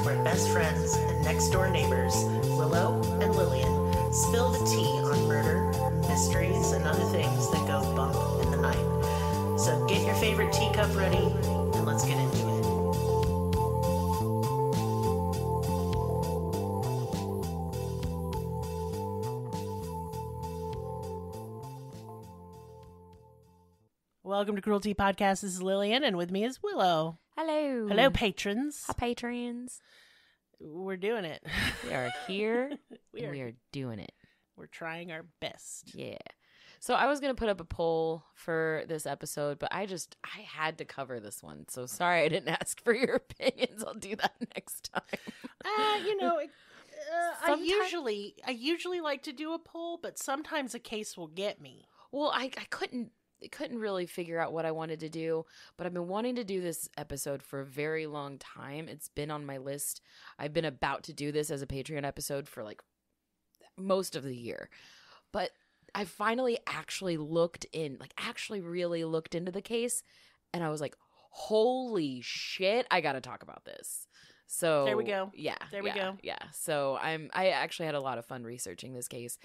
where best friends and next-door neighbors, Willow and Lillian, spill the tea on murder, mysteries, and other things that go bump in the night. So get your favorite teacup ready, and let's get into it. Welcome to Cruelty Podcast. This is Lillian, and with me is Willow. Hello. Hello, patrons. Hi, patrons. We're doing it. We are here. We are doing it. We're trying our best. Yeah. So I was going to put up a poll for this episode, but I had to cover this one. So sorry I didn't ask for your opinions. I'll do that next time. I usually like to do a poll, but sometimes a case will get me. Well, I couldn't really figure out what I wanted to do, but I've been wanting to do this episode for a very long time. It's been on my list. I've been about to do this as a Patreon episode for like most of the year, but I finally actually really looked into the case, and I was like, holy shit, I gotta talk about this. So there we go. Yeah. There we go. Yeah. So I actually had a lot of fun researching this case.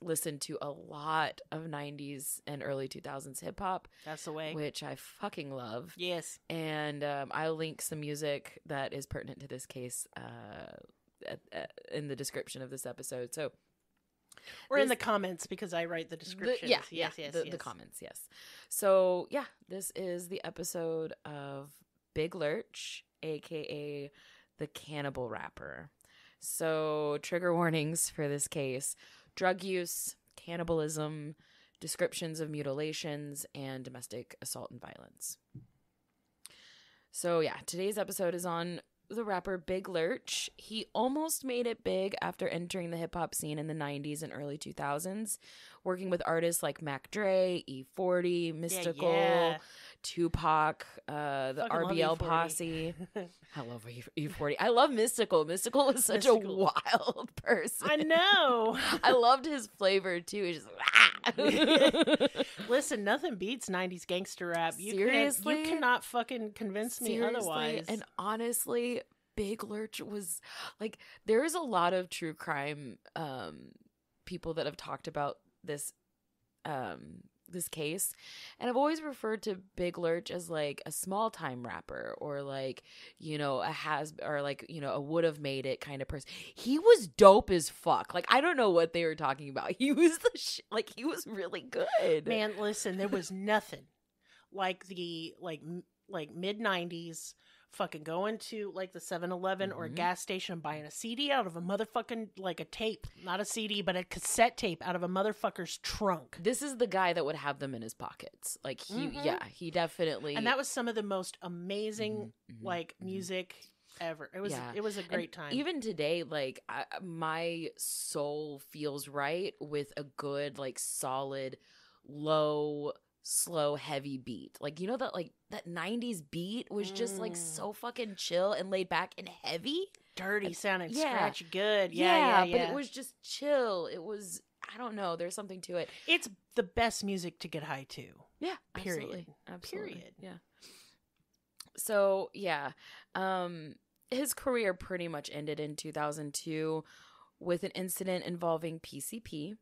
Listened to a lot of 90s and early 2000s hip hop. That's the way. Which I fucking love. Yes. And I'll link some music that is pertinent to this case in the description of this episode. So, or in the comments, because I write the descriptions. Yes. The comments, yes. So, yeah, this is the episode of Big Lurch, a.k.a. the Cannibal Rapper. So, trigger warnings for this case: drug use, cannibalism, descriptions of mutilations, and domestic assault and violence. So, yeah, today's episode is on the rapper Big Lurch. He almost made it big after entering the hip-hop scene in the 90s and early 2000s, working with artists like Mac Dre, E40, Mystical, Tupac, the RBL Posse. I love E40. I love Mystical. Mystical is such a wild person. I know. I loved his flavor, too. He's just Listen, nothing beats 90s gangster rap. Seriously? You cannot fucking convince me otherwise. And honestly, Big Lurch was like, there is a lot of true crime people that have talked about this this case, and I've always referred to Big Lurch as like a small time rapper, or like, a would have made it kind of person. He was dope as fuck. Like, I don't know what they were talking about. He was he was really good. Man, listen, there was nothing like the mid 90s fucking going to like the 7-Eleven or a gas station and buying a CD out of a motherfucking, like a tape, not a CD, but a cassette tape out of a motherfucker's trunk. This is the guy that would have them in his pockets. Like he definitely. And that was some of the most amazing music ever. It was a great time. Even today, like my soul feels right with a good, like, solid, low, slow, heavy beat. Like, that 90s beat was just like so fucking chill and laid back and heavy. Dirty sounding, scratchy good. But it was just chill. It was, I don't know, there's something to it. It's the best music to get high to. Yeah, period. Absolutely. Period. Yeah. So, yeah. His career pretty much ended in 2002 with an incident involving PCP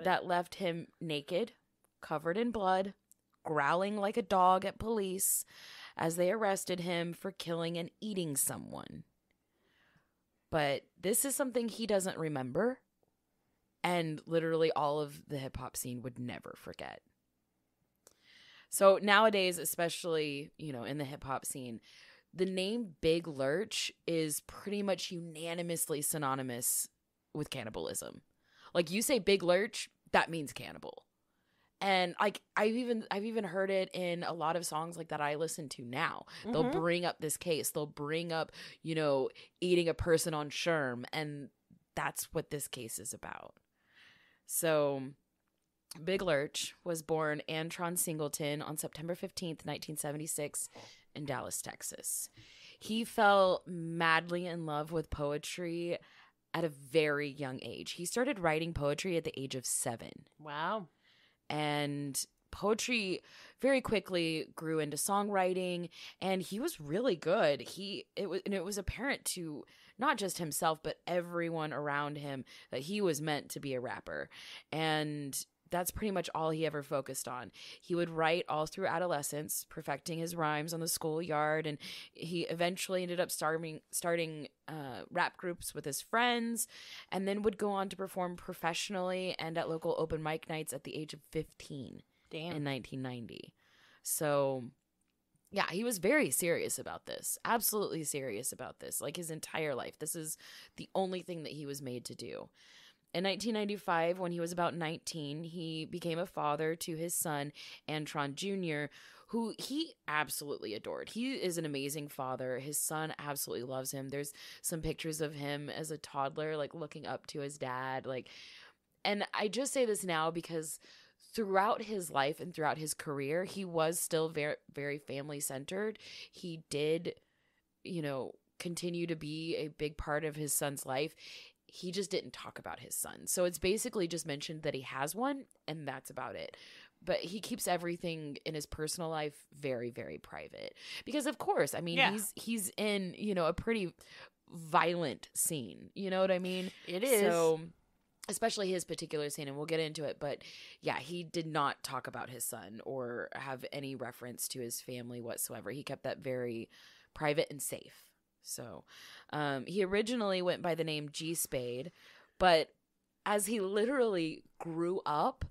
that left him naked, covered in blood, growling like a dog at police as they arrested him for killing and eating someone. But this is something he doesn't remember, and literally all of the hip-hop scene would never forget. So nowadays, especially, in the hip-hop scene, the name Big Lurch is pretty much unanimously synonymous with cannibalism. Like, you say Big Lurch, that means cannibal. And like I've even heard it in a lot of songs like that I listen to now. They'll bring up this case. They'll bring up, eating a person on Sherm, and that's what this case is about. So Big Lurch was born Antron Singleton on September 15th, 1976 in Dallas, Texas. He fell madly in love with poetry at a very young age. He started writing poetry at the age of 7. Wow. And poetry very quickly grew into songwriting, and he was really good. It was apparent to not just himself, but everyone around him that he was meant to be a rapper. And that's pretty much all he ever focused on. He would write all through adolescence, perfecting his rhymes on the schoolyard, and he eventually ended up starting rap groups with his friends, and then would go on to perform professionally and at local open mic nights at the age of 15. Damn. In 1990. So, yeah, he was very serious about this. Absolutely serious about this. Like his entire life. This is the only thing that he was made to do. In 1995, when he was about 19, he became a father to his son, Antron Jr., who he absolutely adored. He is an amazing father. His son absolutely loves him. There's some pictures of him as a toddler, like looking up to his dad. And I just say this now because throughout his life and throughout his career, he was still very, very family-centered. He did, continue to be a big part of his son's life. He just didn't talk about his son. So it's basically just mentioned that he has one, and that's about it. But he keeps everything in his personal life very, very private. Because, of course, I mean, he's in, a pretty violent scene. You know what I mean? It is. So especially his particular scene, and we'll get into it. But yeah, he did not talk about his son or have any reference to his family whatsoever. He kept that very private and safe. So he originally went by the name G Spade, but as he literally grew up,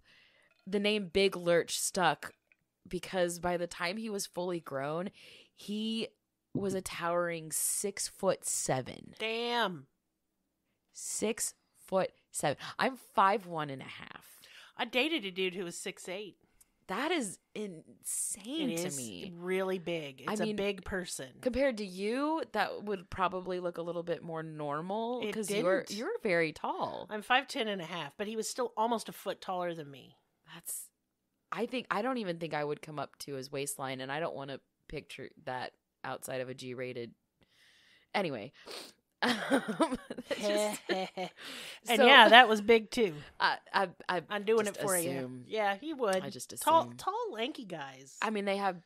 the name Big Lurch stuck because by the time he was fully grown, he was a towering 6'7". Damn. 6'7". I'm 5'1.5". I dated a dude who was 6'8". That is insane to me. Really big. It's a big person. Compared to you, that would probably look a little bit more normal because you're very tall. I'm 5'10.5", but he was still almost a foot taller than me. I don't even think I would come up to his waistline, and I don't want to picture that outside of a G-rated. Anyway. And yeah, that was big too. I'm doing it for you. Yeah, he would. I just assume. Tall, lanky guys. I mean, they have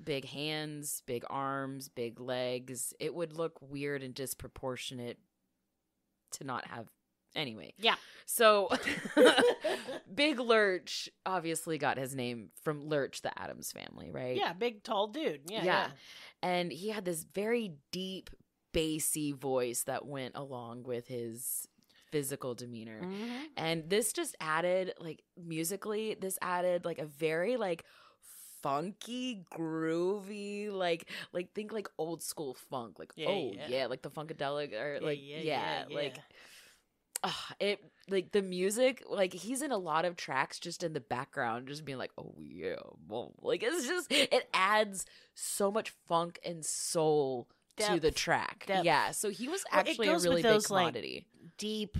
big hands, big arms, big legs. It would look weird and disproportionate to not have. Anyway. Yeah. So, Big Lurch obviously got his name from Lurch, the Addams family, right? Yeah, big, tall dude. Yeah. And he had this very deep, bassy voice that went along with his physical demeanor. Mm-hmm. And this just added, musically, a very, funky, groovy, think old school funk. Like the Funkadelic or the music, he's in a lot of tracks just in the background, just being like, oh yeah, well, it's just, it adds so much funk and soul to the track. Depth. Yeah, so he was actually a really big commodity. Deep,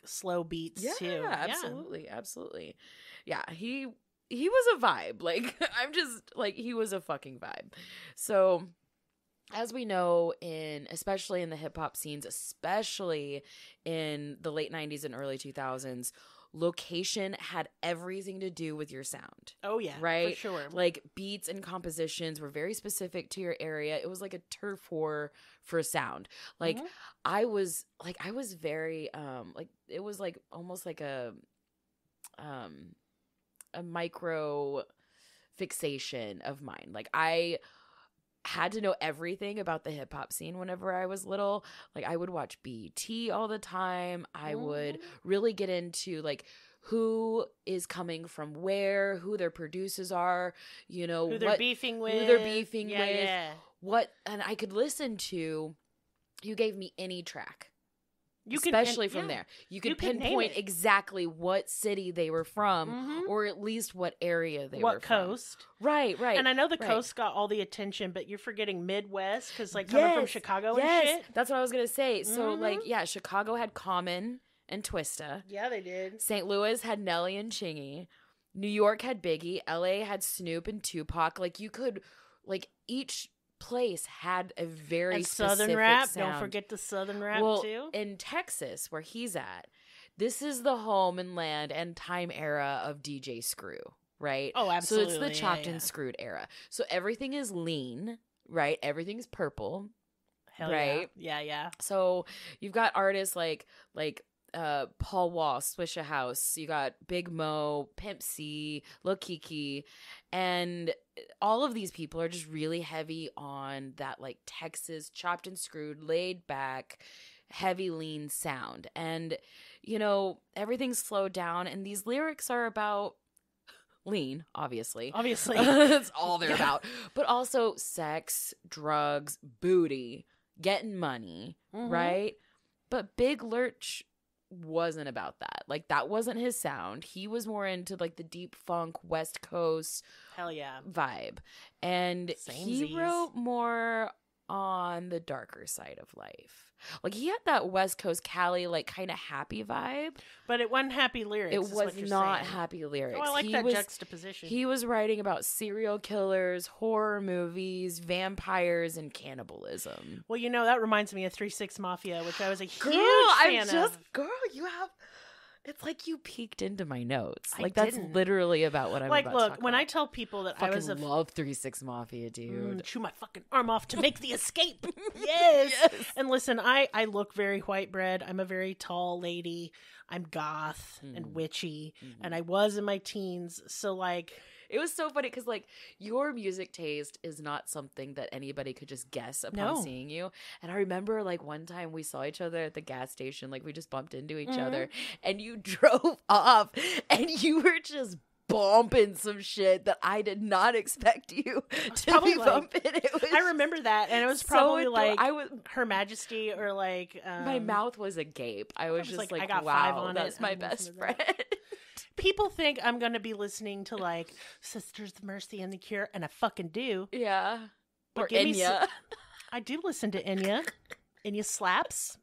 slow beats too. Yeah, absolutely. Yeah, he was a vibe. I'm just he was a fucking vibe. So as we know, especially in the hip hop scenes, especially in the late 90s and early 2000s, location had everything to do with your sound. Oh yeah, right? For sure. Beats and compositions were very specific to your area. It was like a turf war for sound. Mm-hmm. I was very it was almost like a micro fixation of mine. I had to know everything about the hip hop scene whenever I was little. I would watch BET all the time. I would really get into who is coming from where, who their producers are, who they're beefing with. Yeah. What, and I could listen to, you gave me any track. Especially from there. You could pinpoint exactly what city they were from, or at least what area they were from. What coast. Right. And I know the coast got all the attention, but you're forgetting Midwest, because coming from Chicago and shit. That's what I was going to say. So, Chicago had Common and Twista. Yeah, they did. St. Louis had Nelly and Chingy. New York had Biggie. LA had Snoop and Tupac. You could, each place had a very specific Southern rap. sound. Don't forget the Southern rap too. In Texas, where he's at, this is the home and land and time era of DJ Screw. right? Oh, absolutely. So it's the chopped and screwed era. So everything is lean, right? Everything's purple. Hell right? Yeah. So you've got artists like Paul Wall, Swishahouse. You got Big Mo, Pimp C, Lil Kiki, and all of these people are just really heavy on that like Texas chopped and screwed, laid back, heavy lean sound. And you know, everything's slowed down, and these lyrics are about lean, obviously. That's all they're about. But also sex, drugs, booty, getting money, right? But Big Lurch wasn't about that. Like, that wasn't his sound. He was more into like the deep funk West Coast vibe. And he wrote more on the darker side of life. Like, he had that West Coast Cali, like, kind of happy vibe. But it wasn't happy lyrics. It was not happy lyrics. Oh, I like that juxtaposition. He was writing about serial killers, horror movies, vampires, and cannibalism. Well, you know, that reminds me of 3 6 Mafia, which I was a huge fan of. Girl, you have... It's like you peeked into my notes. Like, that's literally about what I'm about to talk about. Look, when I tell people that I was love 3 6 Mafia, dude. Chew my fucking arm off to make the escape. Yes. And listen, I look very white bread. I'm a very tall lady. I'm goth and witchy. And I was in my teens. So, like... It was so funny because, like, your music taste is not something that anybody could just guess upon seeing you. And I remember, like, one time we saw each other at the gas station. Like, we just bumped into each other. And you drove off. And you were just bumping some shit that I did not expect you to be bumping. I remember that. And it was probably, like, Her Majesty or, like... my mouth was agape. I was just like, I got wow, 5 on that's my best friend. People think I'm going to be listening to, like, Sisters of Mercy and The Cure, and I fucking do. Yeah. But or Enya. I do listen to Enya. Enya slaps.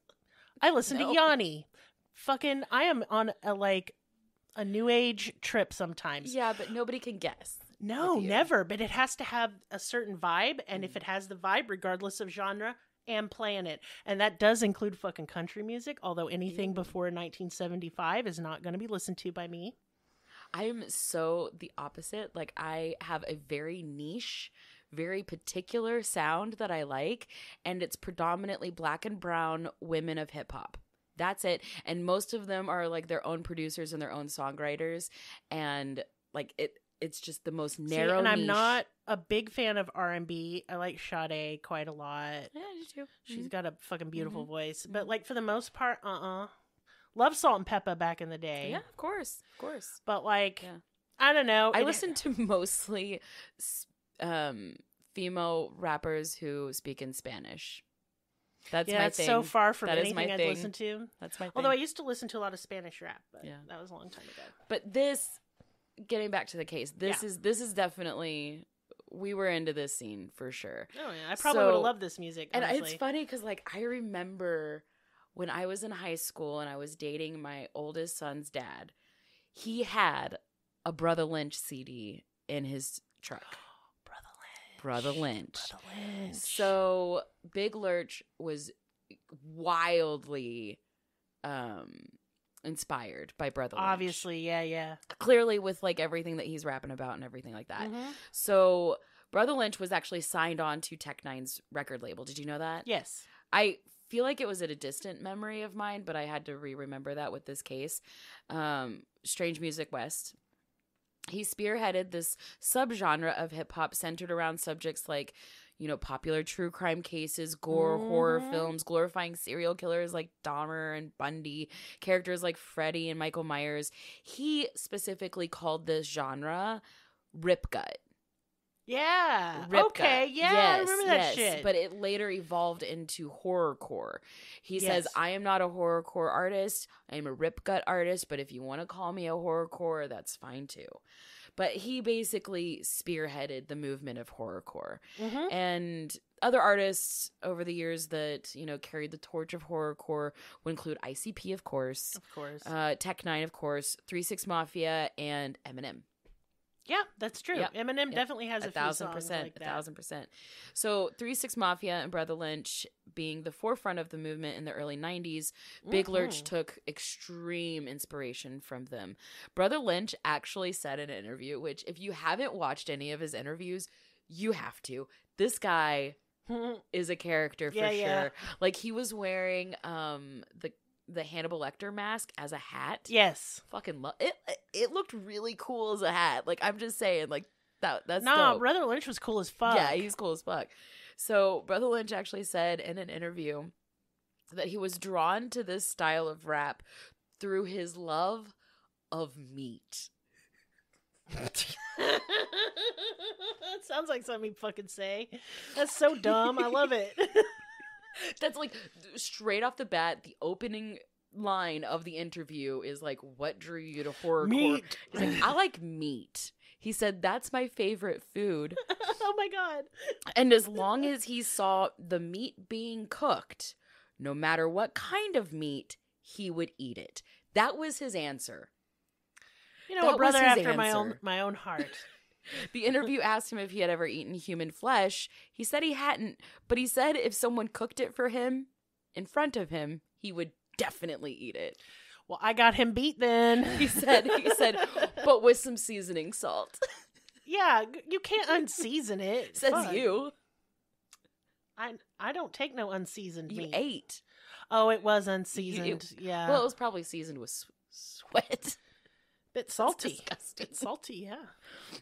I listen to Yanni. Fucking, I am on a new age trip sometimes. Yeah, but nobody can guess. No, never. But it has to have a certain vibe, and if it has the vibe, regardless of genre, am playing it. And that does include fucking country music, although anything before 1975 is not going to be listened to by me. I'm so the opposite. Like, I have a very niche, very particular sound that I like, and it's predominantly black and brown women of hip hop. That's it. And most of them are like their own producers and their own songwriters, and like it's just the most narrow and niche. I'm not a big fan of R&B. I like Sade quite a lot. Yeah, I do too. She's got a fucking beautiful voice. But like for the most part, Love Salt and Peppa back in the day. Yeah, of course. But like, I don't know. I listen to mostly female rappers who speak in Spanish. That's my thing. So far from that anything I'd listen to. That's my thing. Although I used to listen to a lot of Spanish rap, but that was a long time ago. But this, getting back to the case, this is definitely, we were into this scene for sure. Oh yeah, I probably would have loved this music. Honestly. And it's funny because like I remember when I was in high school and I was dating my oldest son's dad, he had a Brother Lynch CD in his truck. Brother Lynch. So Big Lurch was wildly inspired by Brother Lynch. Obviously, yeah. Clearly with like everything that he's rapping about and everything like that. So Brother Lynch was actually signed on to Tech Nine's record label. Did you know that? Yes. I feel like it was at a distant memory of mine, but I had to remember that with this case. Strange Music West. He spearheaded this subgenre of hip-hop centered around subjects like, you know, popular true crime cases, gore, horror films, glorifying serial killers like Dahmer and Bundy, characters like Freddy and Michael Myers. He specifically called this genre Rip Gut. Yeah. Rip okay. Gut. Yeah. Yes, I remember that shit. But it later evolved into horrorcore. He says, I am not a horrorcore artist. I am a Rip Gut artist. But if you want to call me a horrorcore, that's fine too. But he basically spearheaded the movement of horrorcore. And other artists over the years that, you know, carried the torch of horrorcore would include ICP, of course. Of course. Tech Nine, of course. 3 6 Mafia, and Eminem. Yeah, that's true. Yep. Eminem definitely has a few songs like that. 1,000%. So 3 6 Mafia and Brother Lynch being the forefront of the movement in the early 90s, Big Lurch took extreme inspiration from them. Brother Lynch actually said in an interview, which if you haven't watched any of his interviews, you have to. This guy is a character for sure. Like, he was wearing the Hannibal Lecter mask as a hat. Yes. Fucking love it. It looked really cool as a hat. Like, I'm just saying, like, that's dope. Brother Lynch was cool as fuck. Yeah, he's cool as fuck. So Brother Lynch actually said in an interview that he was drawn to this style of rap through his love of meat. That sounds like something he'd fucking say. That's so dumb. I love it. That's like straight off the bat, the opening line of the interview is like, what drew you to horrorcore? Meat. He's like, I like meat. He said, that's my favorite food. Oh my God. And as long as he saw the meat being cooked, no matter what kind of meat, he would eat it. That was his answer. You know, a brother after my own heart. The interview asked him if he had ever eaten human flesh. He said he hadn't, but he said if someone cooked it for him in front of him, he would definitely eat it. Well, I got him beat then. He said, but with some seasoning salt. Yeah, you can't unseason it. Says Fuck. you. I don't take no unseasoned meat. You ate. Oh, it was unseasoned. Yeah. Well, it was probably seasoned with sweat. Bit salty. Disgusting. Bit salty, yeah.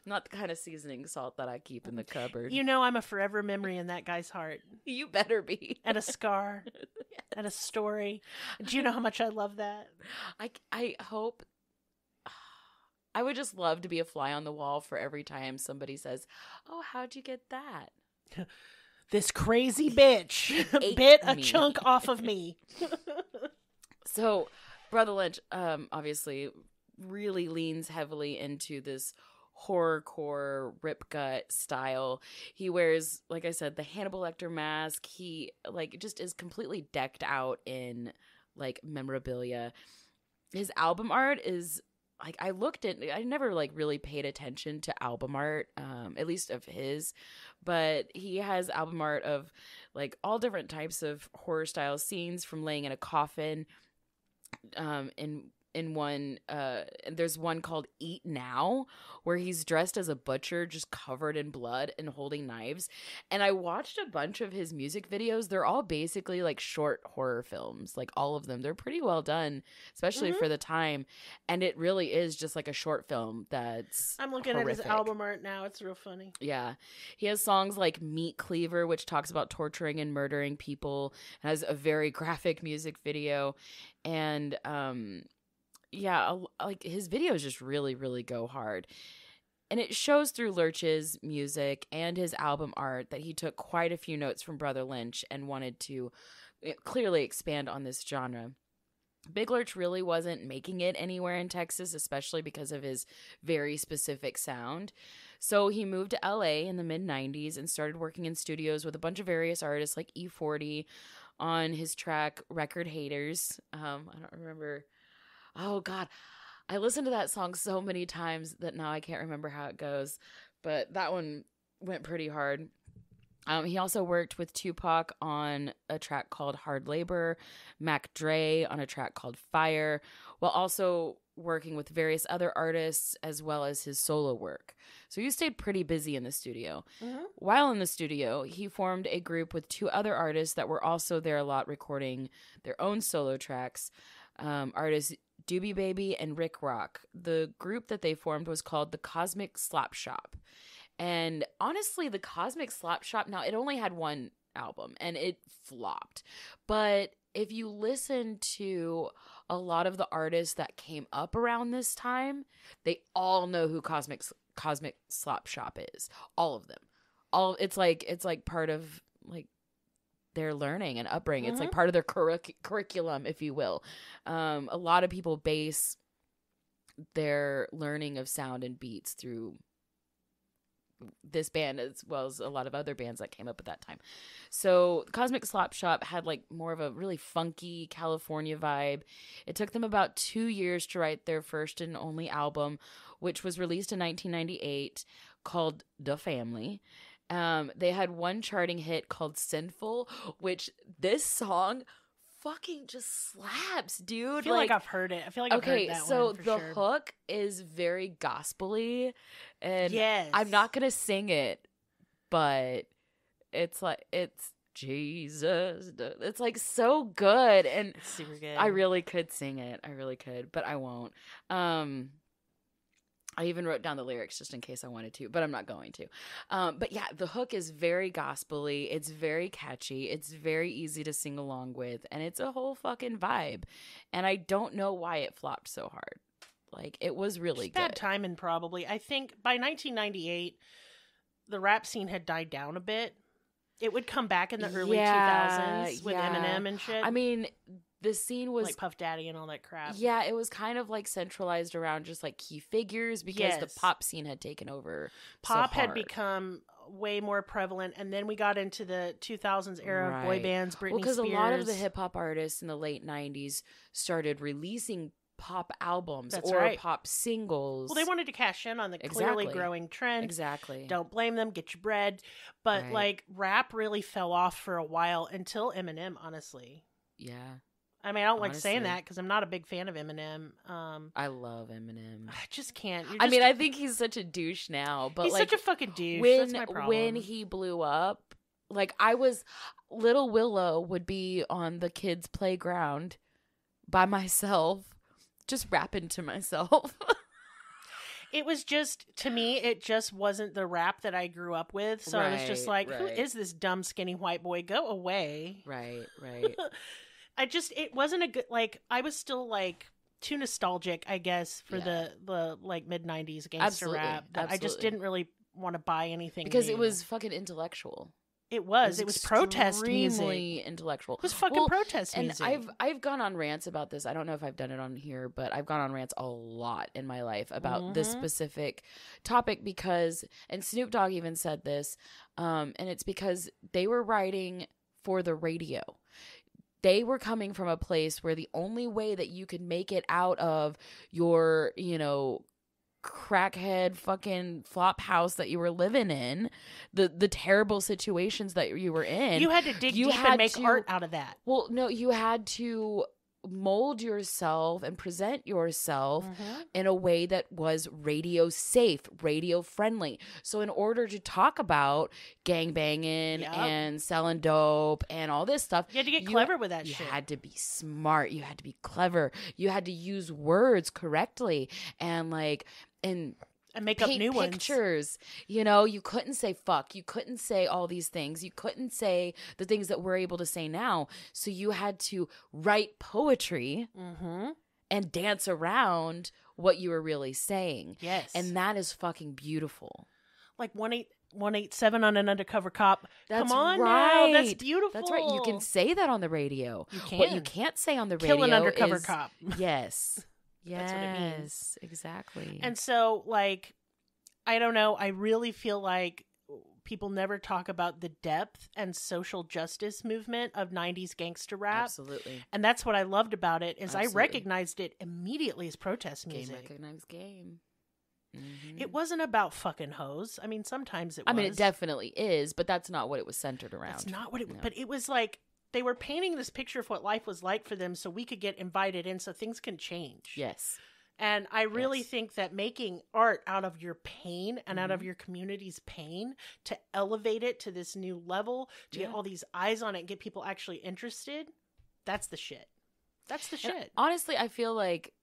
Not the kind of seasoning salt that I keep in the cupboard. You know, I'm a forever memory in that guy's heart. You better be. And a scar. And a story. Do you know how much I love that? I hope. I would just love to be a fly on the wall for every time somebody says, "Oh, how'd you get that?" This crazy bitch bit a chunk off of me. So, Brother Lynch, obviously, really leans heavily into this horrorcore rip gut style. He wears, like I said, the Hannibal Lecter mask. He just is completely decked out in like memorabilia. His album art is like, I never really paid attention to album art, at least of his, but he has album art of like all different types of horror style scenes, from laying in a coffin, in one, there's one called Eat Now, where he's dressed as a butcher, just covered in blood and holding knives. And I watched a bunch of his music videos. They're all basically like short horror films, like all of them. They're pretty well done, especially for the time. And it really is just like a short film that's I'm looking horrific. at his album art now. It's real funny. Yeah. He has songs like Meat Cleaver, which talks about torturing and murdering people. It has a very graphic music video. And, yeah, like his videos just really, really go hard. And it shows through Lurch's music and his album art that he took quite a few notes from Brother Lynch and wanted to clearly expand on this genre. Big Lurch really wasn't making it anywhere in Texas, especially because of his very specific sound. So he moved to LA in the mid-90s and started working in studios with a bunch of various artists like E40 on his track Record Haters. I don't remember. Oh, God. I listened to that song so many times that now I can't remember how it goes. But that one went pretty hard. He also worked with Tupac on a track called Hard Labor, Mac Dre on a track called Fire, while also working with various other artists as well as his solo work. So he stayed pretty busy in the studio. Mm-hmm. While in the studio, he formed a group with two other artists that were also there a lot recording their own solo tracks. Artists Doobie Baby and Rick Rock. The group that they formed was called the Cosmic Slap Shop. And honestly, the Cosmic Slap Shop, now it only had one album and it flopped. But if you listen to a lot of the artists that came up around this time, they all know who Cosmic Slap Shop is. All of them. It's like part of like their learning and upbringing. It's like part of their curriculum, if you will. A lot of people base their learning of sound and beats through this band as well as a lot of other bands that came up at that time. So Cosmic Slop Shop had like more of a really funky California vibe. It took them about 2 years to write their first and only album, which was released in 1998 called Da Family. They had one charting hit called Sinful, which this song fucking just slaps, dude. I feel like I've heard it. I feel like I've heard that one. So for the sure. hook is very gospel-y, and Yes. I'm not gonna sing it, but it's Jesus. It's like so good, and It's super good. I really could sing it. I really could, but I won't. I even wrote down the lyrics just in case I wanted to, but I'm not going to. But yeah, the hook is very gospel-y. It's very catchy. It's very easy to sing along with, and it's a whole fucking vibe. And I don't know why it flopped so hard. Like, it was really Just good. bad timing, probably. I think by 1998, the rap scene had died down a bit. It would come back in the early 2000s with Eminem and shit. I mean, the scene was like Puff Daddy and all that crap. Yeah, it was kind of like centralized around just like key figures because the pop scene had taken over. Pop had become way more prevalent, and then we got into the 2000s era of boy bands, Britney Spears. Because a lot of the hip hop artists in the late 90s started releasing pop albums pop singles. Well, they wanted to cash in on the clearly growing trend. Exactly. Don't blame them. Get your bread. But like rap really fell off for a while until Eminem, honestly. Yeah. I mean, I don't like saying that because I'm not a big fan of Eminem. I love Eminem. I just can't. I mean, I think he's such a douche now, but he's like, such a fucking douche. That's my problem. When he blew up, like Little Willow would be on the kids' playground by myself, just rapping to myself. It was just, to me, it just wasn't the rap that I grew up with. So I was just like, who is this dumb, skinny white boy? Go away. Right. It wasn't a good, like, I was still like too nostalgic, I guess, for the like mid 90s gangster rap. I just didn't really want to buy anything because new. It was fucking intellectual. It was protest music. Extremely intellectual. It was fucking protest music. And I've gone on rants about this. I don't know if I've done it on here, but I've gone on rants a lot in my life about this specific topic because, and Snoop Dogg even said this, and it's because they were writing for the radio. They were coming from a place where the only way that you could make it out of your, crackhead fucking flop house that you were living in, the terrible situations that you were in, you had to dig deep and make art out of that. Well, no, you had to mold yourself and present yourself in a way that was radio safe, radio friendly. So in order to talk about gangbanging and selling dope and all this stuff, you had to get clever with that shit. You had to be smart. You had to be clever. You had to use words correctly and make up new pictures. You couldn't say fuck. You couldn't say all these things. You couldn't say the things that we're able to say now. So you had to write poetry and dance around what you were really saying. Yes. And that is fucking beautiful. Like 187 on an undercover cop. That's Come on right. now. That's beautiful. That's right. You can say that on the radio. You can. What you can't say on the radio Kill an undercover cop. Yes. That's what it means. Exactly. And so, like, I don't know. I really feel like people never talk about the depth and social justice movement of 90s gangster rap. Absolutely. And that's what I loved about it is I recognized it immediately as protest music. Game recognized game. It wasn't about fucking hoes. I mean, sometimes it was. I mean, it definitely is, but that's not what it was centered around. That's not what it was. But it was like they were painting this picture of what life was like for them so we could get invited in so things can change. Yes. And I really think that making art out of your pain and out of your community's pain to elevate it to this new level, to get all these eyes on it and get people actually interested, that's the shit. That's the shit. And honestly, I feel like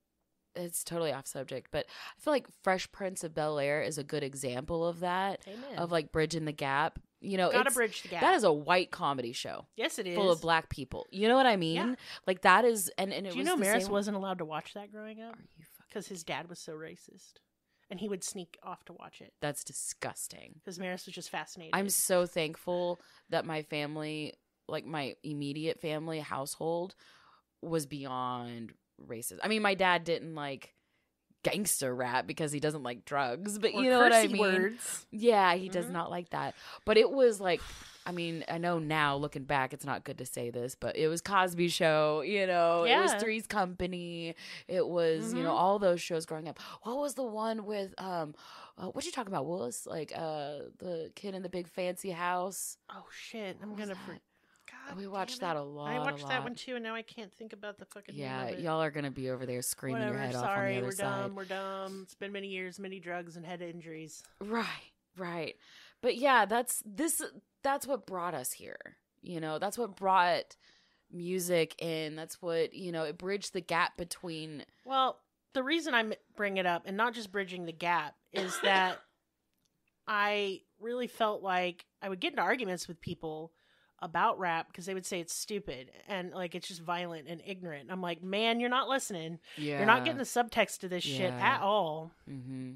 it's totally off subject, but I feel like Fresh Prince of Bel-Air is a good example of that. Amen. Of like bridging the gap. Gotta bridge the gap. That is a white comedy show. Yes, it is. Full of black people. You know what I mean? Yeah. Like that is, and it was. Do you know Maris wasn't allowed to watch that growing up? Are you because his dad was so racist, and he would sneak off to watch it. That's disgusting. Because Maris was just fascinated. I'm so thankful that my family, like my immediate family household, was beyond racist. I mean, my dad didn't gangster rap because he doesn't like drugs, but Or you know what I cursey mean? words. Yeah, he does not like that. But it was like, I mean, I know now looking back, it's not good to say this, but it was Cosby Show, you know, it was Yeah. Three's Company. It was, you know, all those shows growing up. What was the one with, what you talking about, Willis? Like, the kid in the big fancy house. Oh shit! I'm gonna. God, We watched that a lot. I watched a that lot. one too, and now I can't think about the fucking name Yeah, of it. y'all are gonna be over there screaming Whatever, your head sorry, off on the other we're side. dumb. We're dumb. It's been many years, many drugs, and head injuries. Right. But yeah, that's what brought us here. You know, that's what brought music in. That's what, you know, it bridged the gap between. Well, the reason I bring it up, and not just bridging the gap, is that I really felt like I would get into arguments with people about rap because they would say it's stupid and like it's just violent and ignorant. I'm like, man, you're not listening. Yeah. You're not getting the subtext to this shit at all,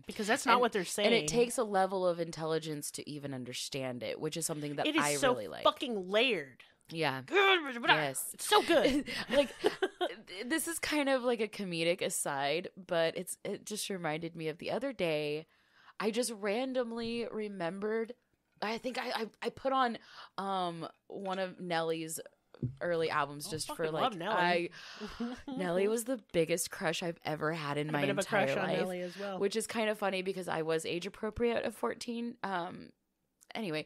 because that's not what they're saying. And it takes a level of intelligence to even understand it, which is something that I so really like. Fucking layered. Yeah. Yes. It's so good. Like, this is kind of like a comedic aside, but it just reminded me of the other day. I just randomly remembered. I think I put on one of Nelly's early albums just for like love Nelly. Nelly was the biggest crush I've ever had in my entire life. I have a bit of a crush on Nelly as well, which is kind of funny because I was age appropriate at 14. Anyway,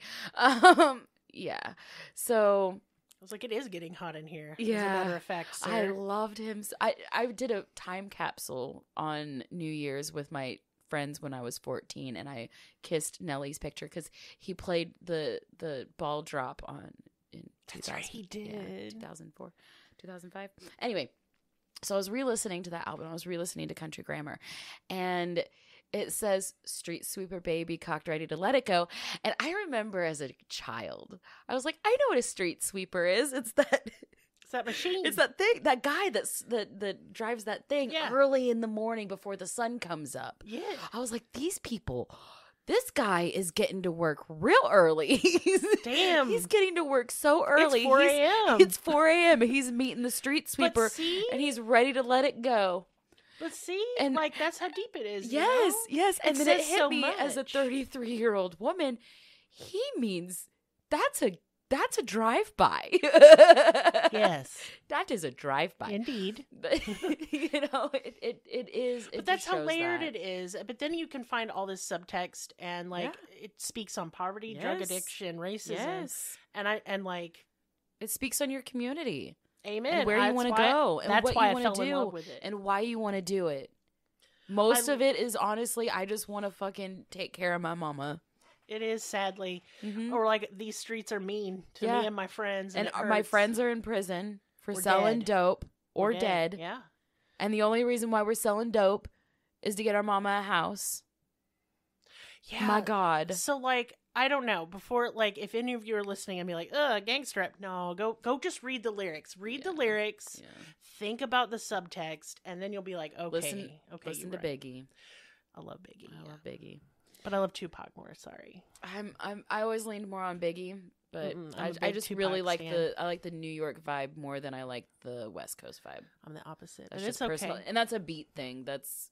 yeah. So I was like, it is getting hot in here. Yeah, as a matter of fact, sir. I loved him. I did a time capsule on New Year's with my friends when I was 14, and I kissed Nelly's picture because he played the ball drop in 2000. That's right, he did. 2004, 2005. Anyway, so I was re-listening to that album. I was re-listening to Country Grammar, and it says "Street Sweeper Baby, cocked ready to let it go." And I remember as a child, I was like, I know what a street sweeper is. It's that. It's that machine. It's that thing, that guy that drives that thing early in the morning before the sun comes up. Yeah. I was like, these people, this guy is getting to work real early. Damn. He's getting to work so early. It's 4 a.m. It's 4 a.m. He's meeting the street sweeper and he's ready to let it go. But see, and like that's how deep it is. Yes, yes. And then it hit so me much. as a 33-year-old woman. He means that's a drive-by. Yes. That is a drive-by. Indeed. You know, it is. But that's how layered it is. But then you can find all this subtext and like it speaks on poverty, drug addiction, racism. Yes. And like it speaks on your community. Amen. And where you want to go. And that's what why you I fell want to in do. love with it. And why you want to do it. Most of it is honestly, I just want to fucking take care of my mama. It is, sadly. Or like these streets are mean to me and my friends. And my friends are in prison for selling dope or dead. Yeah. And the only reason why we're selling dope is to get our mama a house. Yeah. My God. So like, I don't know. Before, like, if any of you are listening and be like, gangster rap. No, go just read the lyrics. Read the lyrics. Yeah. Think about the subtext. And then you'll be like, okay. Listen to Biggie. I love Biggie. I love Biggie. But I love Tupac more. Sorry, I always leaned more on Biggie, but I just Tupac really like stan. I like the New York vibe more than I like the West Coast vibe. I'm the opposite. That's and just it's personal, okay. and that's a beat thing. That's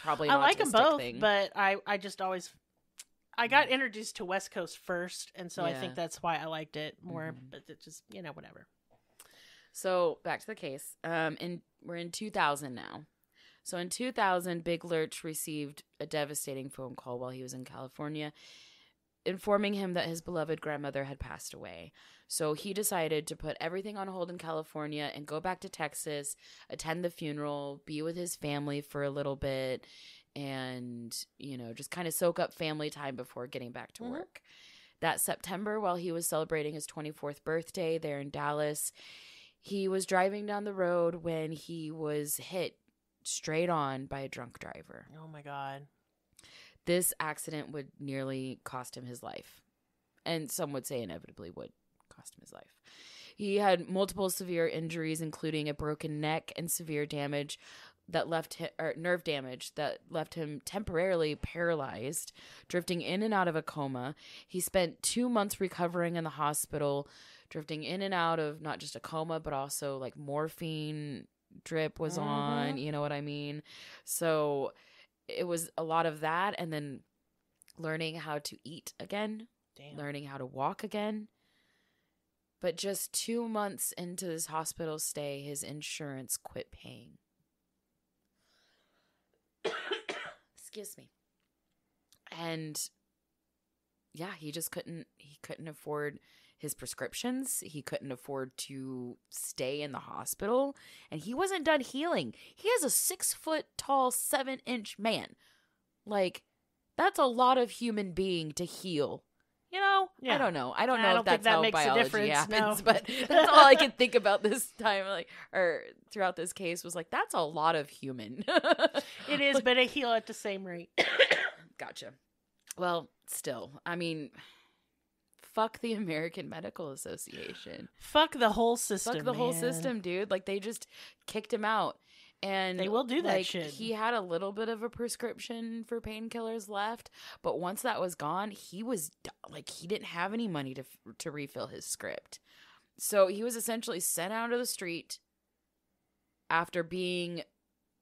probably an I like them both, thing. but I just always I got introduced to West Coast first, and so I think that's why I liked it more. But it just whatever. So back to the case. We're in 2000 now. So in 2000, Big Lurch received a devastating phone call while he was in California, informing him that his beloved grandmother had passed away. So he decided to put everything on hold in California and go back to Texas, attend the funeral, be with his family for a little bit, and, just kind of soak up family time before getting back to work. That September, while he was celebrating his 24th birthday there in Dallas, he was driving down the road when he was hit straight on by a drunk driver. Oh my God. This accident would nearly cost him his life. And some would say inevitably would cost him his life. He had multiple severe injuries, including a broken neck and severe damage that left him, or nerve damage that left him temporarily paralyzed, drifting in and out of a coma. He spent 2 months recovering in the hospital, drifting in and out of not just a coma, but also like morphine drip was on, you know what I mean? So it was a lot of that, and then learning how to eat again, learning how to walk again. But just 2 months into his hospital stay, his insurance quit paying. Excuse me. And yeah, he couldn't afford his prescriptions. He couldn't afford to stay in the hospital, and he wasn't done healing. He is a 6 foot tall, 7-inch man. Like, that's a lot of human being to heal. You know, yeah. I don't know if that's how biology happens, but that's all I can think about this time, or throughout this case, was like, that's a lot of human. It is, but I heal at the same rate. Gotcha. Well, still, I mean, fuck the American Medical Association. Fuck the whole system. Fuck the whole system, dude. Like, they just kicked him out. And they will do that shit. He had a little bit of a prescription for painkillers left, but once that was gone, he was like, he didn't have any money to refill his script. So he was essentially sent out to the street after being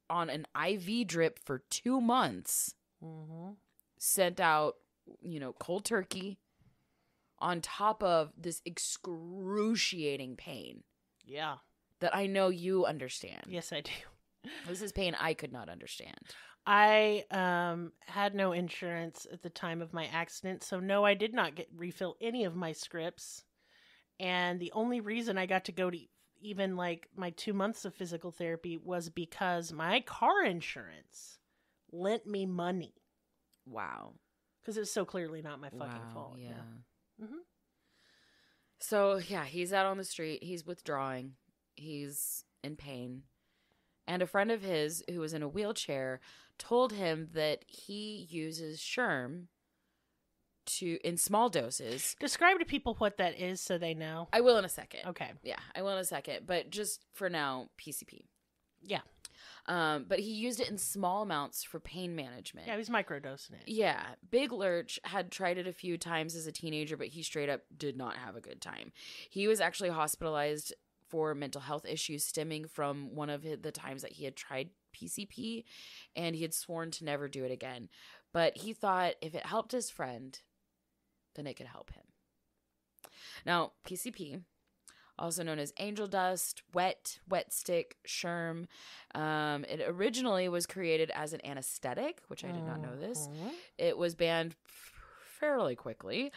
on an IV drip for 2 months. Mm-hmm. Sent out, cold turkey on top of this excruciating pain. Yeah. That I know you understand. Yes, I do. This is pain I could not understand. I had no insurance at the time of my accident, so no, I did not refill any of my scripts. And the only reason I got to go to even like my 2 months of physical therapy was because my car insurance lent me money. Wow. Because it's so clearly not my fucking fault. Yeah. Mm-hmm. So, yeah, he's out on the street. He's withdrawing. He's in pain. And a friend of his who was in a wheelchair told him that he uses Sherm in small doses. Describe to people what that is so they know. I will in a second. Okay. Yeah, I will in a second. But just for now, PCP. Yeah. But he used it in small amounts for pain management. Yeah, he was microdosing it. Yeah. Big Lurch had tried it a few times as a teenager, but he straight up did not have a good time. He was actually hospitalized for mental health issues stemming from one of the times that he had tried PCP, and he had sworn to never do it again. But he thought if it helped his friend, then it could help him. Now, PCP, also known as angel dust, wet stick, Sherm, it originally was created as an anesthetic, which I did not know this. It was banned fairly quickly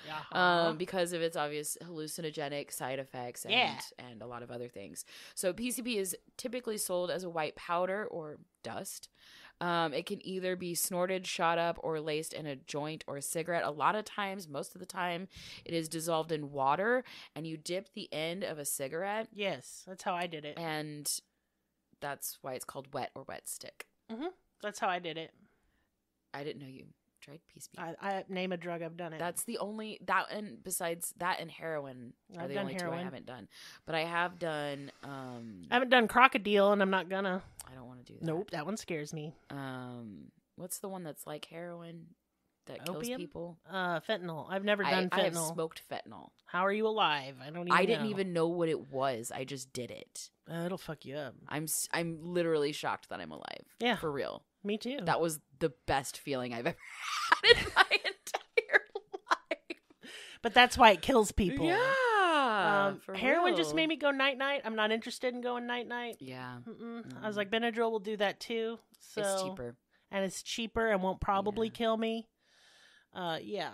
because of its obvious hallucinogenic side effects and a lot of other things. So PCP is typically sold as a white powder or dust. It can either be snorted, shot up, or laced in a joint or a cigarette. A lot of times, most of the time, it is dissolved in water, and you dip the end of a cigarette. Yes, that's how I did it. And that's why it's called wet or wet stick. Mm-hmm. That's how I did it. I didn't know you tried PCP. I name a drug, I've done it. That's the only that, and besides that and heroin are the only two I haven't done. But I have done I haven't done crocodile, and I'm not gonna. I don't want to do that. Nope, that one scares me. What's the one that's like heroin that kills Opium? people? Fentanyl. I've never done fentanyl. I have smoked fentanyl. How are you alive? I didn't even know what it was. I just did it. It'll fuck you up. I'm literally shocked that I'm alive. Yeah, for real. Me too. That was the best feeling I've ever had in my entire life. But that's why it kills people. Yeah. Heroin just made me go night-night. I'm not interested in going night-night. Yeah. I was like, Benadryl will do that too. So, it's cheaper. And it's cheaper and won't probably kill me. Yeah.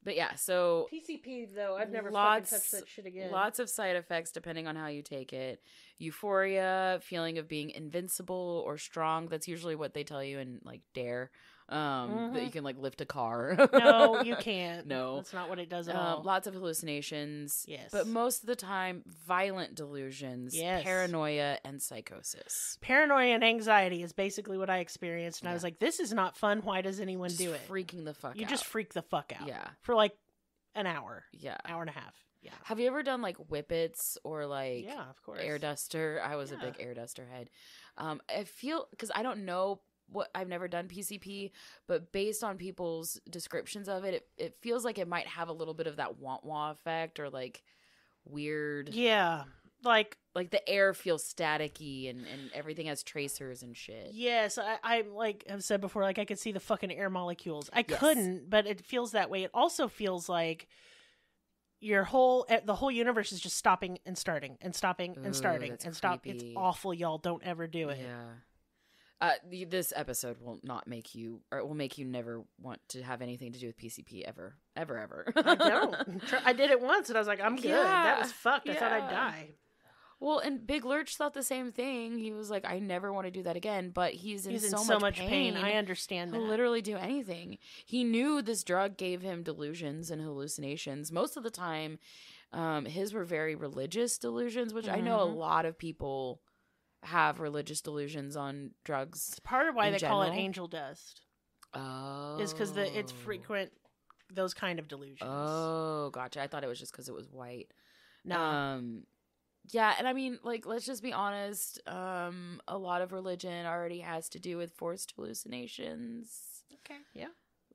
But yeah, so PCP though, I've never fucking touched that shit again. Lots of side effects depending on how you take it. Euphoria, feeling of being invincible or strong. That's usually what they tell you in like Dare. That you can like lift a car. No, you can't. No, that's not what it does at all. Lots of hallucinations. Yes, but most of the time, violent delusions, paranoia, and psychosis. Paranoia and anxiety is basically what I experienced, and I was like, "This is not fun. Why does anyone do it?" Freaking the fuck out. You just freak the fuck out. Yeah, for like an hour. Yeah, hour and a half. Yeah. Have you ever done like whippets or like of course, air duster? I was a big air duster head. I feel because I don't know. I've never done PCP, but based on people's descriptions of it, it feels like it might have a little bit of that wah-wah effect or like weird. Yeah. like the air feels staticky and everything has tracers and shit. Yes, I like I've said before, like I could see the fucking air molecules. I couldn't, but it feels that way. It also feels like the whole universe is just stopping and starting and stopping and starting and stop. It's awful, y'all. Don't ever do it. Yeah. This episode will not make you, or it will make you never want to have anything to do with PCP ever. I don't. I did it once and I was like, I'm good. That was fucked. I thought I'd die. Well, and Big Lurch thought the same thing. He was like, I never want to do that again. But he's in so much pain. I understand that. He'll literally do anything. He knew this drug gave him delusions and hallucinations. Most of the time, his were very religious delusions, which I know a lot of people have religious delusions on drugs. It's part of why they call it angel dust. Oh. Is because it's frequent, those kind of delusions. Oh, gotcha. I thought it was just because it was white. No. Yeah, and I mean, like, let's just be honest. A lot of religion already has to do with forced hallucinations. Okay, yeah.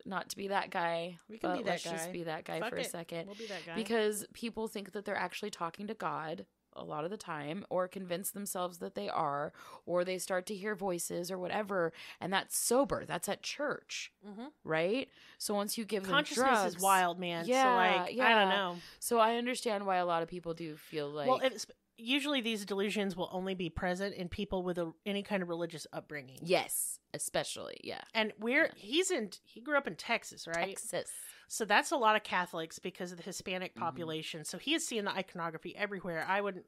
Not to be that guy. We can be that let's guy. Just be that guy Fuck for it. a second. We'll be that guy. Because people think that they're actually talking to God a lot of the time, or convince themselves that they are, or they start to hear voices or whatever, and that's sober. That's at church, right? So once you give them drugs, consciousness is wild, man. Yeah, so like, I don't know. So I understand why a lot of people do feel like, well, usually these delusions will only be present in people with any kind of religious upbringing. Yes, especially, yeah. And he grew up in Texas, right? Texas. So that's a lot of Catholics because of the Hispanic population. So he is seeing the iconography everywhere. I would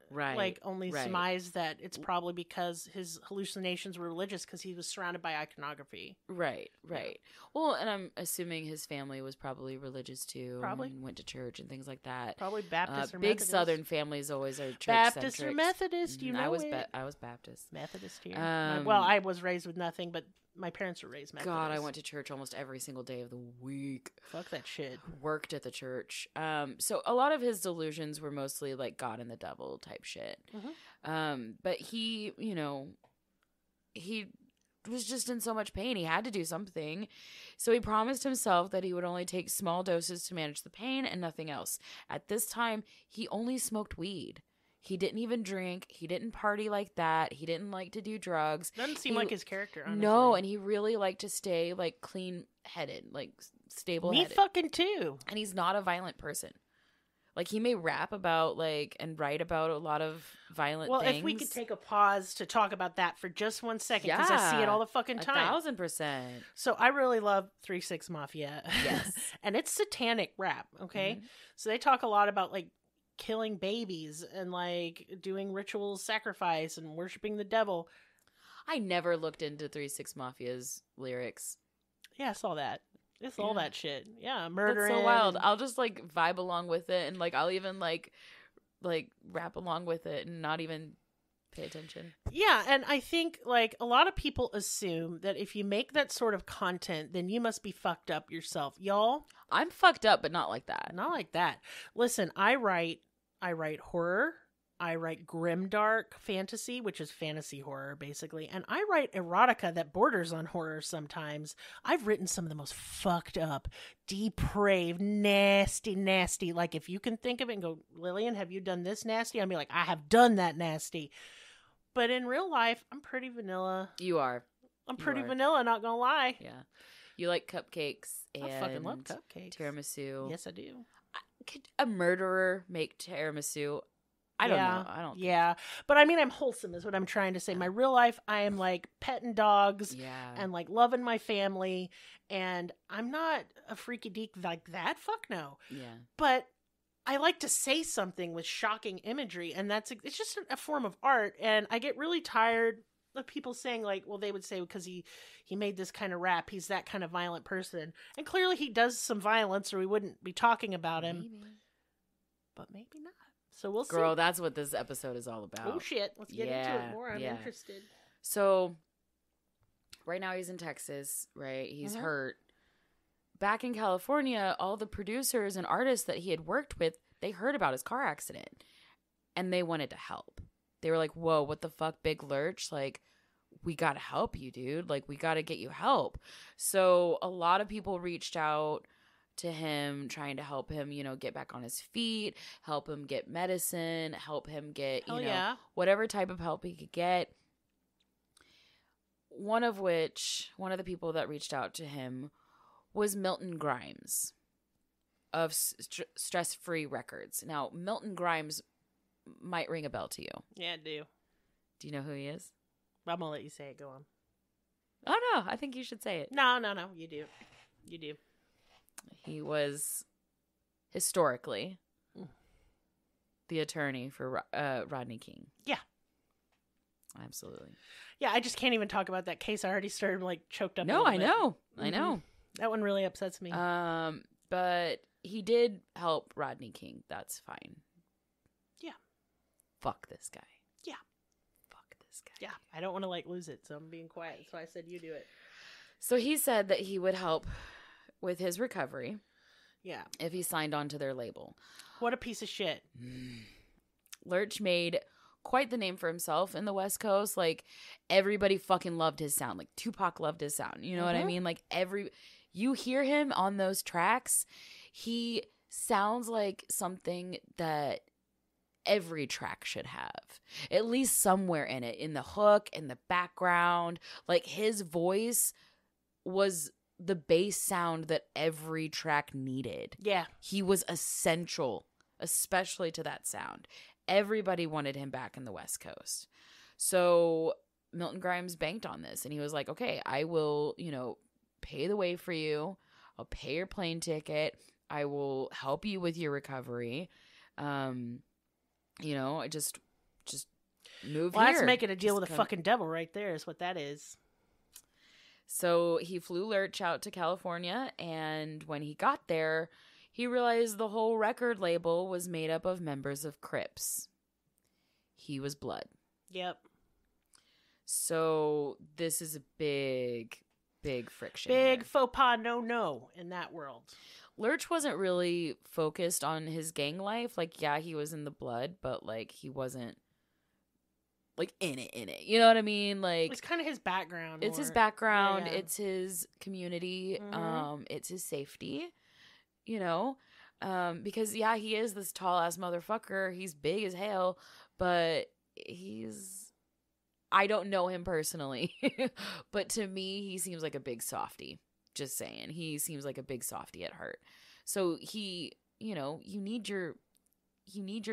only surmise that it's probably because his hallucinations were religious because he was surrounded by iconography. Right. Well, and I'm assuming his family was probably religious too. Probably. And went to church and things like that. Probably Baptist or big Methodist. Southern families always are church Baptist or Methodist, I was Baptist. Methodist here. Well, I was raised with nothing, but my parents were raised Methodist. God, I went to church almost every single day of the week. Fuck that shit. Worked at the church. So a lot of his delusions were mostly like God and the devil type shit. But he was just in so much pain. He had to do something. So he promised himself that he would only take small doses to manage the pain and nothing else. At this time, he only smoked weed. He didn't even drink. He didn't party like that. He didn't like to do drugs. Doesn't seem like his character, honestly. No, and he really liked to stay like clean-headed, like stable-headed. Me fucking too. And he's not a violent person. Like, he may rap about and write about a lot of violent things. Well, if we could take a pause to talk about that for just 1 second, because I see it all the fucking time. 1,000%. So I really love 3 6 Mafia. Yes. And it's satanic rap, okay? So they talk a lot about, like, killing babies and like doing ritual sacrifice and worshiping the devil. I never looked into 3 6 Mafia's lyrics. Yeah, I saw that. It's all that shit. Yeah, murdering. That's so wild. I'll just like vibe along with it, and like I'll even like rap along with it and not even pay attention. Yeah, and I think like a lot of people assume that if you make that sort of content, then you must be fucked up yourself. Y'all, I'm fucked up, but not like that. Not like that. Listen, I write horror. I write grimdark fantasy, which is fantasy horror, basically. And I write erotica that borders on horror sometimes. I've written some of the most fucked up, depraved, nasty. Like, if you can think of it and go, Lillian, have you done this nasty? I'll be like, I have done that nasty. But in real life, I'm pretty vanilla. You are. I'm pretty vanilla, not gonna lie. Yeah. You like cupcakes and I fucking love cupcakes. Tiramisu. Yes, I do. Could a murderer make tiramisu? I don't know. I don't. Yeah, but I mean, I'm wholesome, is what I'm trying to say. My real life, I am like petting dogs, and like loving my family, and I'm not a freaky deek like that. Fuck no. Yeah. But I like to say something with shocking imagery, and it's just a form of art. And I get really tired of people saying like, well, they would say because he made this kind of rap, he's that kind of violent person, and clearly he does some violence, or we wouldn't be talking about him. Maybe. But maybe not. So we'll see. Girl, that's what this episode is all about. Oh, shit. Let's get into it more. I'm interested. So, right now he's in Texas, right? He's hurt. Back in California, all the producers and artists that he had worked with, they heard about his car accident. And they wanted to help. They were like, whoa, what the fuck, Big Lurch? Like, we got to help you, dude. Like, we got to get you help. So, a lot of people reached out to him, trying to help him, get back on his feet, help him get medicine, help him get, whatever type of help he could get. One of the people that reached out to him was Milton Grimes of Stress Free Records. Now, Milton Grimes might ring a bell to you. Yeah, I do. Do you know who he is? I'm going to let you say it. Go on. Oh, no. I think you should say it. No. You do. You do. He was historically the attorney for Rodney King. Yeah. Absolutely. Yeah, I just can't even talk about that case. I already started choked up. No, I know. Mm-hmm. I know. That one really upsets me. But he did help Rodney King. That's fine. Yeah. Fuck this guy. Yeah. Fuck this guy. Yeah. I don't want to lose it, so I'm being quiet. So I said you do it. So he said that he would help with his recovery. Yeah. If he signed on to their label. What a piece of shit. Lurch made quite the name for himself in the West Coast. Everybody fucking loved his sound. Tupac loved his sound. You know what I mean? You hear him on those tracks, he sounds like something that every track should have. At least somewhere in it. In the hook, in the background. His voice was the bass sound that every track needed. Yeah. He was essential, especially to that sound. Everybody wanted him back in the West Coast. So Milton Grimes banked on this, and he was like, okay, I will, pay the way for you. I'll pay your plane ticket. I will help you with your recovery. I just move here. That's making a deal with the fucking devil right there is what that is. So he flew Lurch out to California, and when he got there, he realized the whole record label was made up of members of Crips. He was blood. Yep. So this is a big friction. Big faux pas no in that world. Lurch wasn't really focused on his gang life. He was in the blood, but he wasn't in it. You know what I mean? It's kind of his background. It's his background. Yeah. It's his community. It's his safety. Because he is this tall ass motherfucker. He's big as hell, but I don't know him personally, but to me, he seems like a big softie. Just saying, he seems like a big softie at heart. So you need your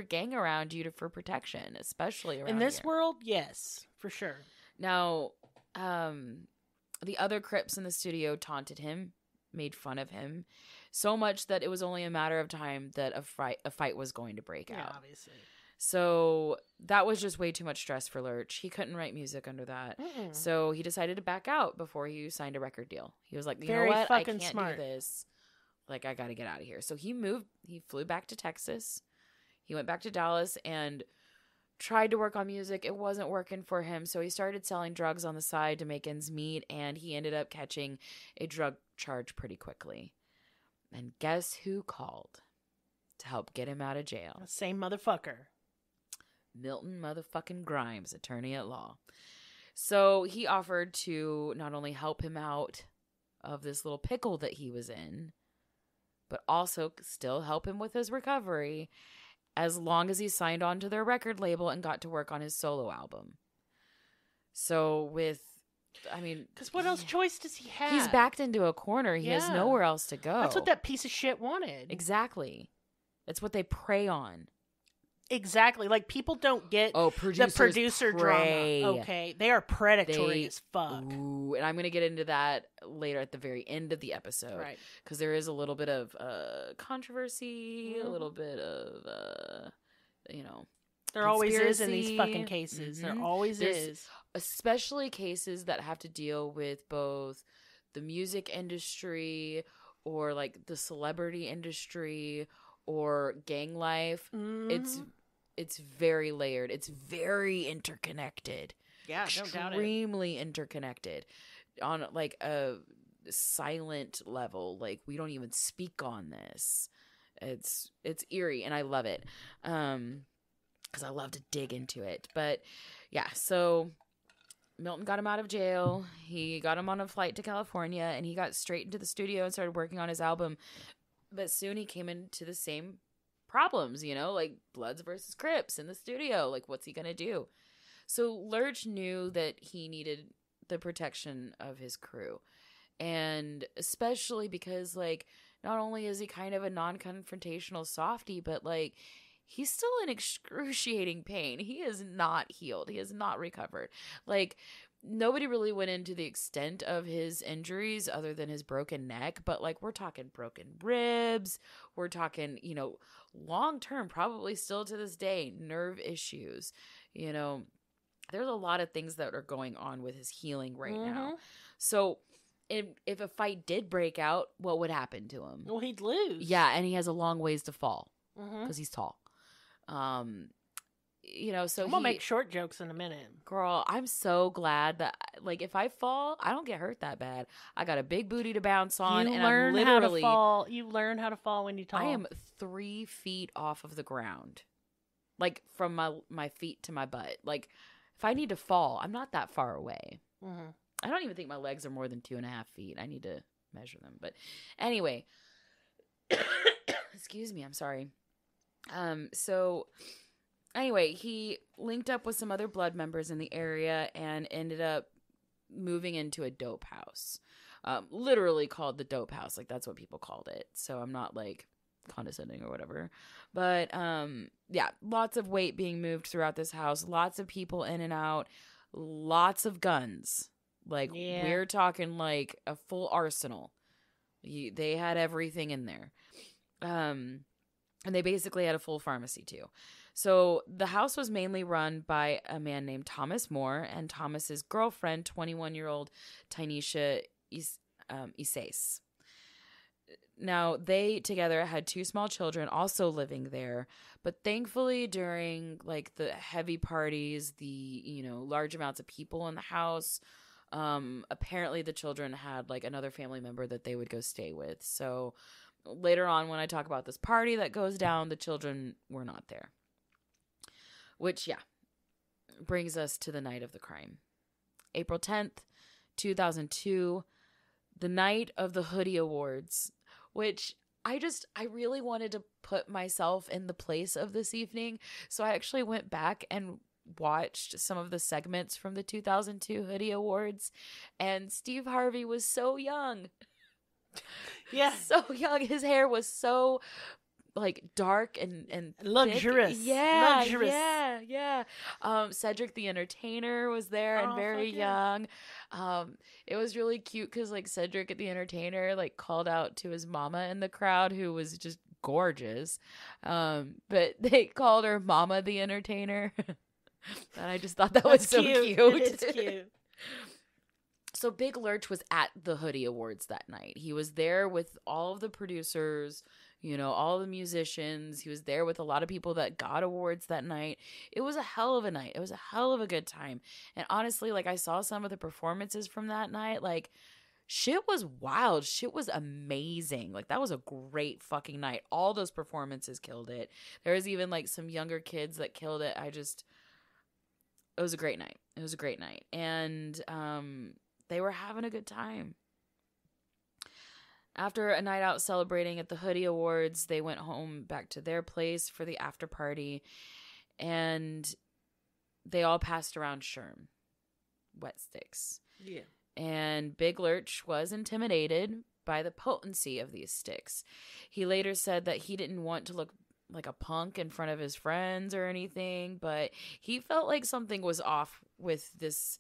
gang around you for protection, especially around in this here. world. Yes, for sure. Now, the other Crips in the studio taunted him, made fun of him, so much that it was only a matter of time that a fight was going to break out. Obviously. So that was just way too much stress for Lurch. He couldn't write music under that. So he decided to back out before he signed a record deal. He was like, you know what? I can't do this. I got to get out of here. So he flew back to Texas. He went back to Dallas and tried to work on music. It wasn't working for him. So he started selling drugs on the side to make ends meet. And he ended up catching a drug charge pretty quickly. And guess who called to help get him out of jail? The same motherfucker. Milton motherfucking Grimes, attorney at law. So he offered to not only help him out of this little pickle that he was in, but also still help him with his recovery as long as he signed on to their record label and got to work on his solo album. So because what else choice does he have? He's backed into a corner. He has nowhere else to go. That's what that piece of shit wanted. Exactly. That's what they prey on. Exactly. People don't get the producer drama. Okay. They are predatory as fuck. Ooh, and I'm going to get into that later at the very end of the episode. Right. Because there is a little bit of controversy, a little bit of, there always is in these fucking cases. There always is. Especially cases that have to deal with both the music industry or the celebrity industry or gang life. It's very layered. It's very interconnected. Yeah, don't doubt it. Extremely interconnected on a silent level. We don't even speak on this. It's eerie, and I love it because I love to dig into it. But yeah, so Milton got him out of jail. He got him on a flight to California, and he got straight into the studio and started working on his album But soon he came into the same problems, like Bloods versus Crips in the studio. Like, what's he going to do? So Lurch knew that he needed the protection of his crew. And especially because, like, not only is he kind of a non-confrontational softie, but, like, he's still in excruciating pain. He is not healed. He has not recovered. Like, nobody really went into the extent of his injuries other than his broken neck. But, like, we're talking broken ribs. We're talking, long-term, probably still to this day, nerve issues. There's a lot of things that are going on with his healing right now. So if a fight did break out, what would happen to him? Well, he'd lose. Yeah, and he has a long ways to fall because he's tall. So I'm gonna make short jokes in a minute. Girl, I'm so glad that, like, if I fall, I don't get hurt that bad. I got a big booty to bounce on, and I'm literally how to fall. You learn how to fall when you tall. I am 3 feet off of the ground, like from my feet to my butt. Like, if I need to fall, I'm not that far away. I don't even think my legs are more than 2.5 feet. I need to measure them. But anyway, excuse me. I'm sorry. So anyway, he linked up with some other Blood members in the area and ended up moving into a dope house. Literally called the dope house. Like, that's what people called it. So I'm not, like, condescending or whatever. But yeah, lots of weight being moved throughout this house. Lots of people in and out. Lots of guns. Like, we're talking, like, a full arsenal. They had everything in there. And they basically had a full pharmacy, too. So the house was mainly run by a man named Thomas Moore and Thomas's girlfriend, 21-year-old Tynisha Ysais. Now, they together had 2 small children also living there. But thankfully, during, like, the heavy parties, the, large amounts of people in the house, apparently the children had, like, another family member that they would go stay with. So later on, when I talk about this party that goes down, the children were not there. Which, yeah, brings us to the night of the crime. April 10th, 2002, the night of the Hoodie Awards, which I really wanted to put myself in the place of this evening. So I actually went back and watched some of the segments from the 2002 Hoodie Awards, and Steve Harvey was so young. Yeah. So young. His hair was so, like, dark and luxurious. Thick. Yeah. Luxurious. Yeah. Cedric the Entertainer was there and very young. It was really cute because, like, Cedric the Entertainer, like, called out to his mama in the crowd, who was just gorgeous. But they called her Mama the Entertainer. And I just thought that was so cute. It's cute. So Big Lurch was at the Hoodie Awards that night. He was there with all of the producers, all the musicians. He was there with a lot of people that got awards that night. It was a hell of a night. It was a hell of a good time. And honestly, like, I saw some of the performances from that night. Like, shit was wild. Shit was amazing. Like, that was a great fucking night. All those performances killed it. There was even, like, some younger kids that killed it. It was a great night. It was a great night. And they were having a good time. After a night out celebrating at the Hoodie Awards, they went home back to their place for the after party. And they all passed around Sherm wet sticks. Yeah. And Big Lurch was intimidated by the potency of these sticks. He later said that he didn't want to look like a punk in front of his friends or anything, but he felt like something was off with this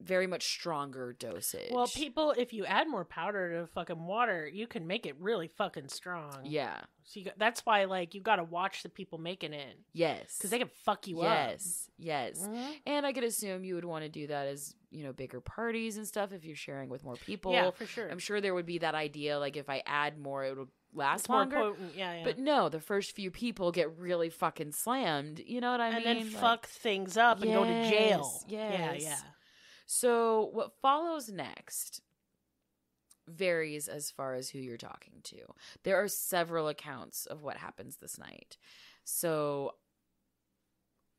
very much stronger dosage. Well, people, if you add more powder to fucking water, you can make it really fucking strong. Yeah. So that's why, like, you got to watch the people making it. Yes. Because they can fuck you up. Yes. Mm-hmm. And I could assume you would want to do that as, bigger parties and stuff if you're sharing with more people. Yeah, for sure. I'm sure there would be that idea, like, if I add more, it would last it's longer. More potent. Yeah. But no, the first few people get really fucking slammed. You know what I mean? And then fuck things up and go to jail. Yes. Yeah. So what follows next varies as far as who you're talking to. There are several accounts of what happens this night. So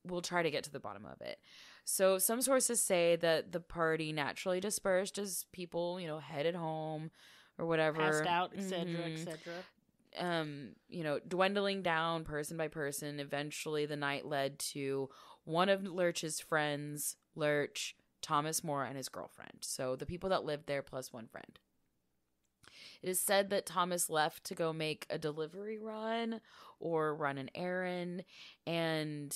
we'll try to get to the bottom of it. So some sources say that the party naturally dispersed as people, headed home or whatever. Passed out, etc., etc. Dwindling down person by person. Eventually, the night led to one of Lurch's friends, Lurch, Thomas Moore, and his girlfriend. So the people that lived there plus one friend. It is said that Thomas left to go make a delivery run or run an errand. And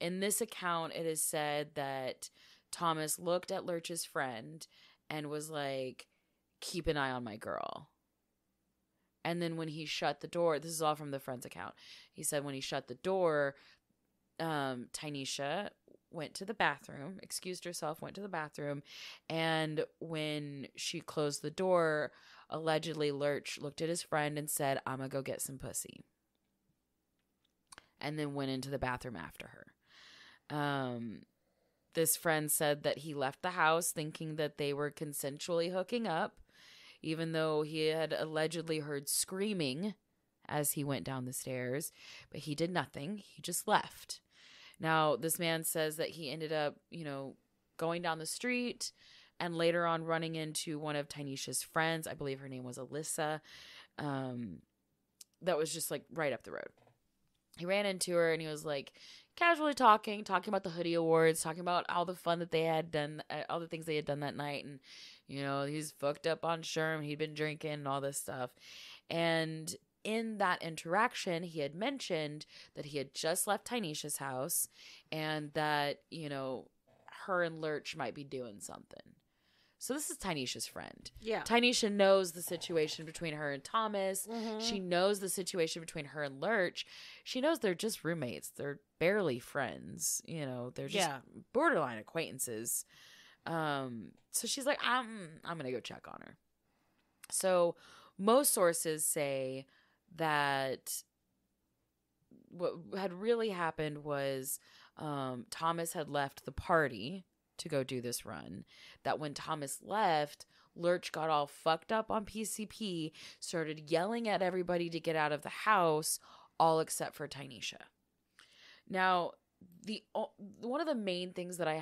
in this account, it is said that Thomas looked at Lurch's friend and was like, keep an eye on my girl. And then when he shut the door, this is all from the friend's account. He said when he shut the door, Tynisha went to the bathroom, excused herself, went to the bathroom. And when she closed the door, allegedly Lurch looked at his friend and said, I'm going to go get some pussy. And then went into the bathroom after her. This friend said that he left the house thinking that they were consensually hooking up, even though he had allegedly heard screaming as he went down the stairs, but he did nothing. He just left. Now, this man says that he ended up, going down the street and later on running into one of Tynisha's friends. I believe her name was Alyssa. That was just like right up the road. He ran into her and he was like casually talking about the Hoodie Awards, talking about all the fun that they had done, all the things they had done that night. And, he's fucked up on Sherm. He'd been drinking and all this stuff. And in that interaction, he had mentioned that he had just left Tynisha's house and that, her and Lurch might be doing something. So this is Tynisha's friend. Yeah. Tynisha knows the situation between her and Thomas. Mm-hmm. She knows the situation between her and Lurch. She knows they're just roommates. They're barely friends. They're just borderline acquaintances. So she's like, I'm going to go check on her. So most sources say that what had really happened was Thomas had left the party to go do this run. That when Thomas left, Lurch got all fucked up on PCP, started yelling at everybody to get out of the house, all except for Tynisha. Now, one of the main things that I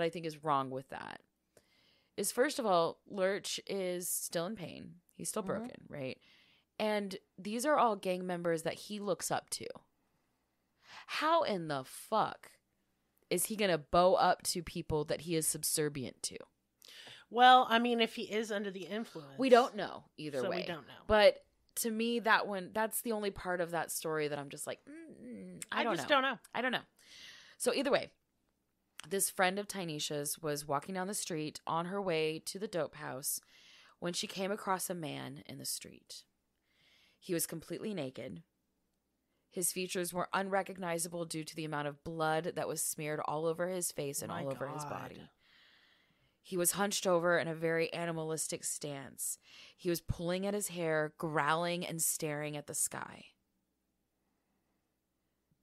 think is wrong with that is, first of all, Lurch is still in pain. He's still broken, right? And these are all gang members that he looks up to. How in the fuck is he going to bow up to people that he is subservient to? Well, I mean, if he is under the influence. We don't know either way. We don't know. But to me, that's the only part of that story that I'm just like, I don't know. I don't know. So either way, this friend of Tynisha's was walking down the street on her way to the dope house when she came across a man in the street. He was completely naked. His features were unrecognizable due to the amount of blood that was smeared all over his face and all over his body. He was hunched over in a very animalistic stance. He was pulling at his hair, growling and staring at the sky.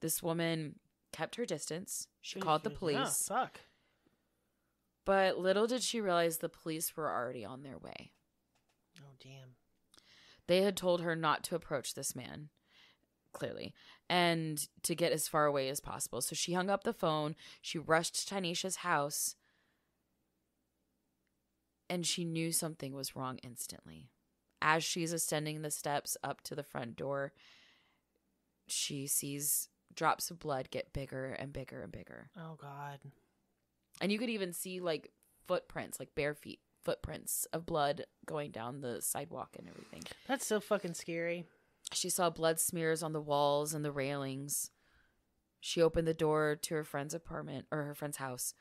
This woman kept her distance. She called the police. Oh, fuck. But little did she realize the police were already on their way. Oh, damn. They had told her not to approach this man, clearly, and to get as far away as possible. So she hung up the phone. She rushed to Tynisha's house, and she knew something was wrong instantly. As she's ascending the steps up to the front door, she sees drops of blood get bigger and bigger and bigger. Oh, God. And you could even see, like, footprints, like bare feet. Footprints of blood going down the sidewalk and everything. That's so fucking scary. She saw blood smears on the walls and the railings. She opened the door to her friend's apartment, or her friend's house,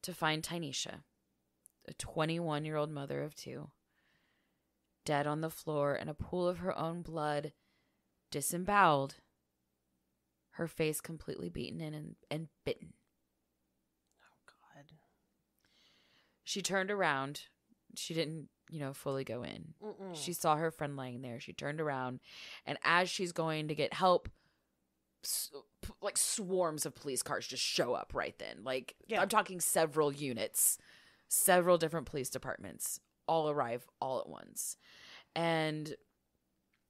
to find Tynisha, a 21-year-old mother of two, dead on the floor in a pool of her own blood, disemboweled, her face completely beaten in and bitten. She turned around. She didn't, fully go in. Mm-mm. She saw her friend laying there. She turned around. And as she's going to get help, like swarms of police cars just show up right then. Like, I'm talking several units, several different police departments all arrive all at once. And,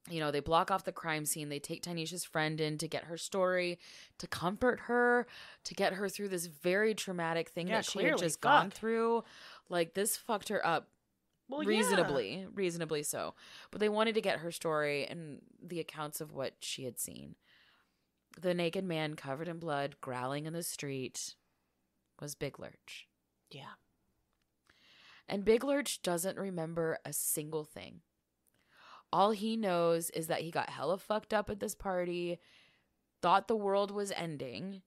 they block off the crime scene. They take Tynisha's friend in to get her story, to comfort her, to get her through this very traumatic thing that she had just gone through. Like, this fucked her up Well, reasonably so. But they wanted to get her story and the accounts of what she had seen. The naked man covered in blood, growling in the street, was Big Lurch. Yeah. And Big Lurch doesn't remember a single thing. All he knows is that he got hella fucked up at this party, thought the world was ending.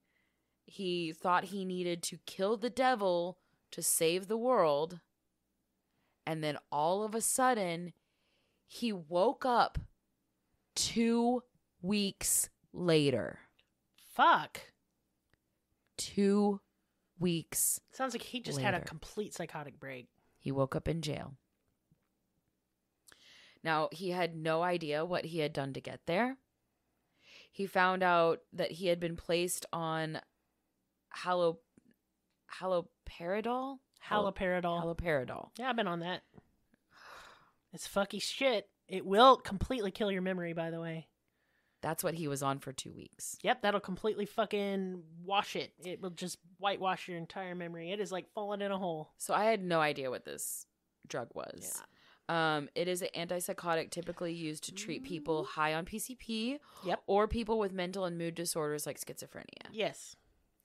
He thought he needed to kill the devil to save the world. And then all of a sudden, he woke up 2 weeks later. Fuck. 2 weeks. Sounds like he just had a complete psychotic break. He woke up in jail. Now, he had no idea what he had done to get there. He found out that he had been placed on haloperidol. Haloperidol. Yeah, I've been on that. It's fucky shit. It will completely kill your memory, by the way. That's what he was on for 2 weeks. Yep, that'll completely fucking wash it. It will just whitewash your entire memory. It is like falling in a hole. So I had no idea what this drug was. Yeah. It is an antipsychotic typically used to treat people high on PCP. Yep. Or people with mental and mood disorders like schizophrenia. Yes.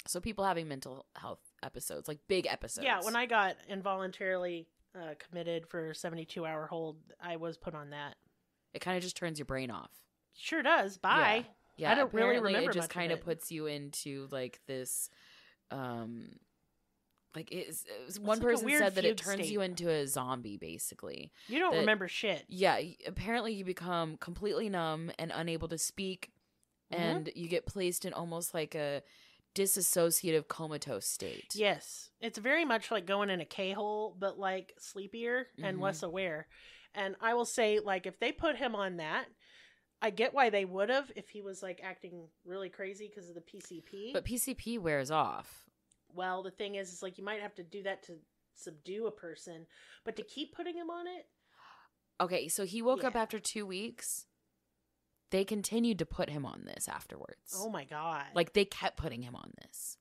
So people having mental health episodes, like big episodes. Yeah, when I got involuntarily committed for a 72-hour hold, I was put on that. It kind of just turns your brain off. Sure does. Bye. Yeah. I don't really remember it just much kind of of puts you into like this like one like person said that it fugue turns state. you into a zombie basically. You don't remember shit. Yeah, apparently you become completely numb and unable to speak, and you get placed in almost like a disassociative comatose state. Yes. It's very much like going in a K-hole, but like sleepier and less aware. And I will say, like, if they put him on that, I get why they would have if he was like acting really crazy because of the PCP. But PCP wears off. Well, the thing is like you might have to do that to subdue a person, but to keep putting him on it. Okay, so he woke up after 2 weeks. They continued to put him on this afterwards. Oh my God. Like they kept putting him on this.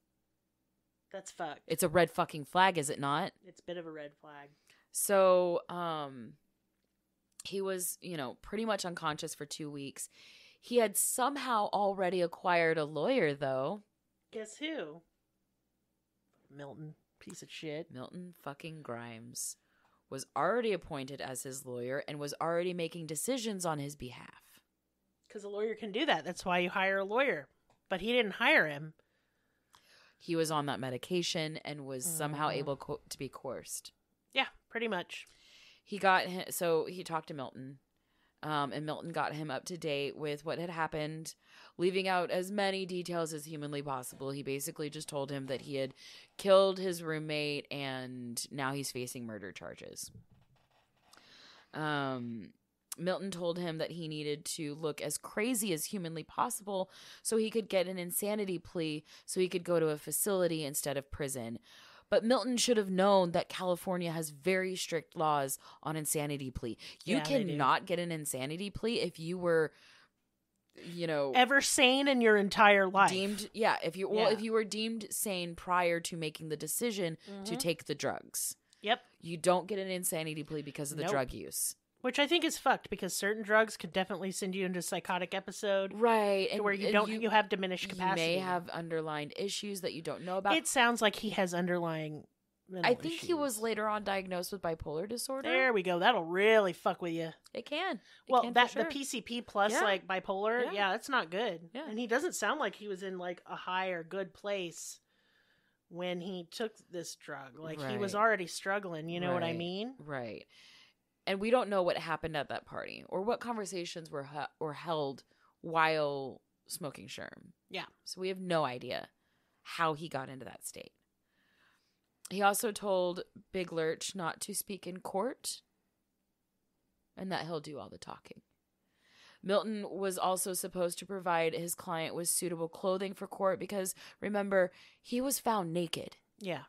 That's fucked. It's a red fucking flag, is it not? It's a bit of a red flag. So, he was, pretty much unconscious for 2 weeks. He had somehow already acquired a lawyer, though. Guess who? Milton. Piece of shit. Milton fucking Grimes was already appointed as his lawyer and was already making decisions on his behalf. Because a lawyer can do that. That's why you hire a lawyer. But he didn't hire him. He was on that medication and was somehow able to be coerced. Yeah, pretty much. He talked to Milton, and Milton got him up to date with what had happened, leaving out as many details as humanly possible. He basically just told him that he had killed his roommate and now he's facing murder charges. Milton told him that he needed to look as crazy as humanly possible so he could get an insanity plea so he could go to a facility instead of prison. But Milton should have known that California has very strict laws on insanity plea. You cannot get an insanity plea if you were, ever sane in your entire life. If you were deemed sane prior to making the decision to take the drugs. Yep. You don't get an insanity plea because of the drug use. Which I think is fucked because certain drugs could definitely send you into a psychotic episode. Right. To where you have diminished capacity. You may have underlying issues that you don't know about. It sounds like he has underlying mental issues. He was later on diagnosed with bipolar disorder. There we go. That'll really fuck with you. It can. The PCP plus like bipolar, that's not good. Yeah. And he doesn't sound like he was in like a high or good place when he took this drug. Like he was already struggling, you know what I mean? Right. And we don't know what happened at that party or what conversations were held while smoking Sherm. Yeah. So we have no idea how he got into that state. He also told Big Lurch not to speak in court and that he'll do all the talking. Milton was also supposed to provide his client with suitable clothing for court because, remember, he was found naked. Yeah.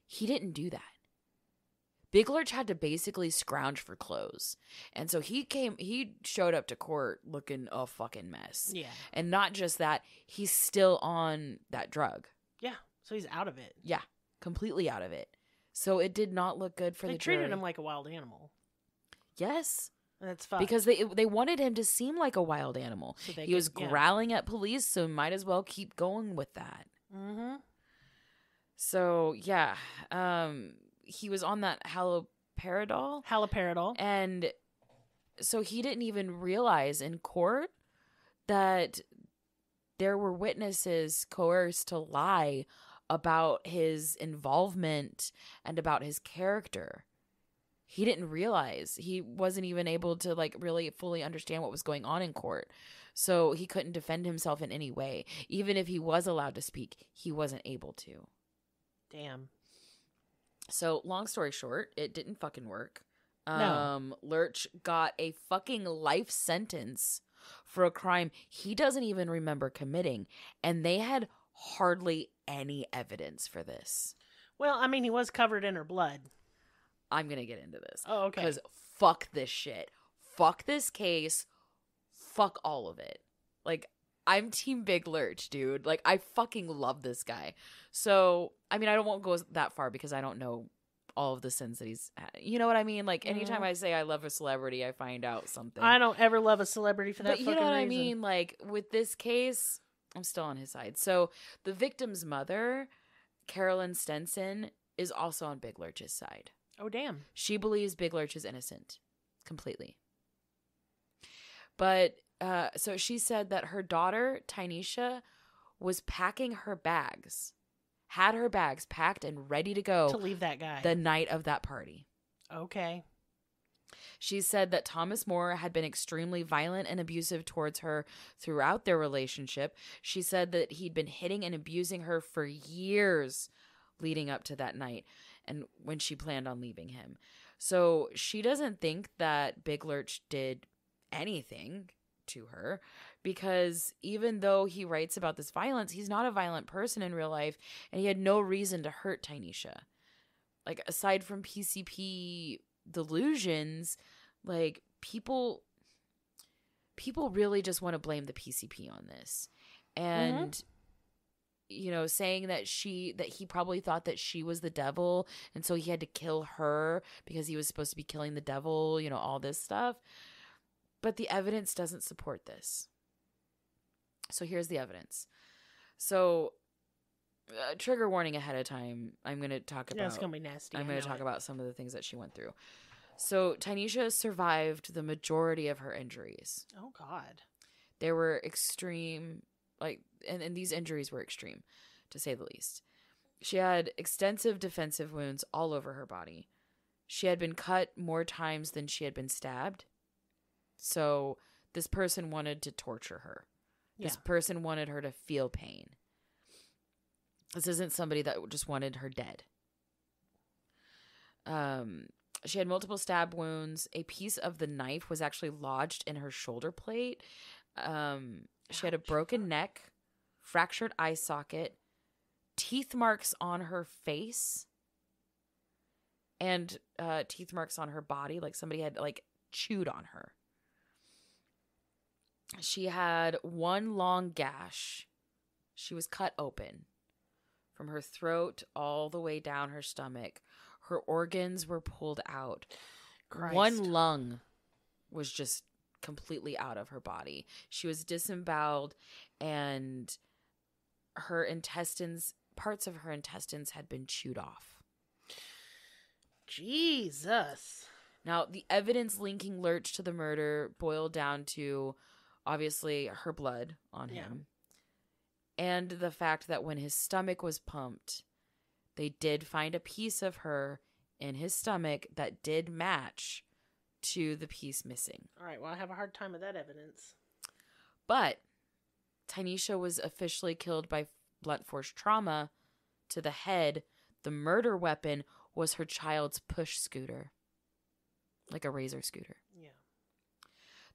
He didn't do that. Big Lurch had to basically scrounge for clothes. And so he showed up to court looking a fucking mess. Yeah. And not just that, he's still on that drug. Yeah. So he's out of it. Yeah. Completely out of it. So it did not look good for the jury. They treated him like a wild animal. Yes. That's fine. Because they wanted him to seem like a wild animal. So he was growling at police, so might as well keep going with that. Mm-hmm. So, yeah. He was on that haloperidol. And so he didn't even realize in court that there were witnesses coerced to lie about his involvement and about his character. He didn't realize. He wasn't even able to like really fully understand what was going on in court. So he couldn't defend himself in any way. Even if he was allowed to speak, he wasn't able to. Damn. So long story short, it didn't fucking work. No. Lurch got a fucking life sentence for a crime he doesn't even remember committing. And they had hardly any evidence for this. Well, I mean, he was covered in her blood. I'm going to get into this. Oh, okay. Because fuck this shit. Fuck this case. Fuck all of it. Like, I'm team Big Lurch, dude. Like, I fucking love this guy. So, I mean, I won't go that far because I don't know all of the sins that he's had. You know what I mean? Like, anytime I say I love a celebrity, I find out something. I don't ever love a celebrity for that fucking reason. But you know what reason. I mean? Like, with this case, I'm still on his side. So, the victim's mother, Carolyn Stenson, is also on Big Lurch's side. Oh, damn. She believes Big Lurch is innocent. Completely. But, so she said that her daughter, Tynisha, was packing her bags. Had her bags packed and ready to go. To leave that guy. The night of that party. Okay. She said that Thomas More had been extremely violent and abusive towards her throughout their relationship. She said that he'd been hitting and abusing her for years leading up to that night and when she planned on leaving him. So she doesn't think that Big Lurch did anything to her because even though he writes about this violence, he's not a violent person in real life and he had no reason to hurt Tynisha. Like, aside from PCP delusions, like, people really just want to blame the PCP on this. And you know, saying that he probably thought that she was the devil and so he had to kill her because he was supposed to be killing the devil, you know, all this stuff. But the evidence doesn't support this. So here's the evidence. So trigger warning ahead of time. I'm going to talk about. Yeah, it's going to be nasty. I'm going to talk about some of the things that she went through. So Tynisha survived the majority of her injuries. Oh God. They were extreme, like, and these injuries were extreme, to say the least. She had extensive defensive wounds all over her body. She had been cut more times than she had been stabbed. So this person wanted to torture her. This person wanted her to feel pain. This isn't somebody that just wanted her dead. She had multiple stab wounds. A piece of the knife was actually lodged in her shoulder plate. She had a broken neck, fractured eye socket, teeth marks on her face, and teeth marks on her body, like somebody had like chewed on her. She had one long gash. She was cut open from her throat all the way down her stomach. Her organs were pulled out. Christ. One lung was just completely out of her body. She was disemboweled, and her intestines, parts of her intestines had been chewed off. Jesus. Now, the evidence linking Lurch to the murder boiled down to, obviously, her blood on him. And the fact that when his stomach was pumped, they did find a piece of her in his stomach that did match to the piece missing. All right, well, I have a hard time with that evidence. But Tynisha was officially killed by blunt force trauma to the head. The murder weapon was her child's push scooter, like a razor scooter. Yeah.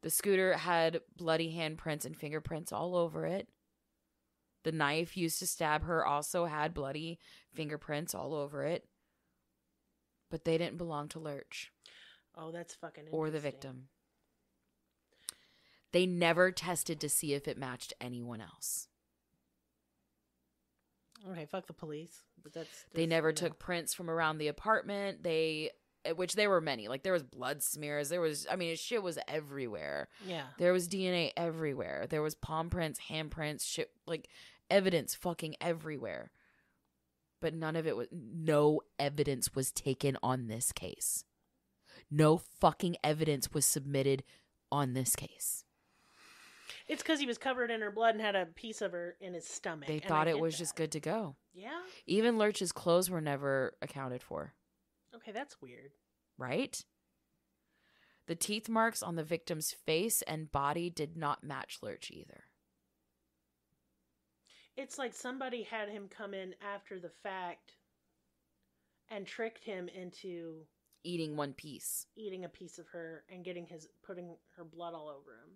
The scooter had bloody handprints and fingerprints all over it. The knife used to stab her also had bloody fingerprints all over it. But they didn't belong to Lurch. Oh, that's fucking interesting. Or the victim. They never tested to see if it matched anyone else. Okay, fuck the police. But they never took prints from around the apartment. They which there were many. Like, there was blood smears. There was, I mean, his shit was everywhere. Yeah. There was DNA everywhere. There was palm prints, handprints, shit, like, evidence fucking everywhere. But no evidence was taken on this case. No fucking evidence was submitted on this case. It's because he was covered in her blood and had a piece of her in his stomach. They thought it was just good to go. Yeah? Even Lurch's clothes were never accounted for. Okay, that's weird. Right? The teeth marks on the victim's face and body did not match Lurch either. It's like somebody had him come in after the fact and tricked him into eating one piece. Eating a piece of her and putting her blood all over him.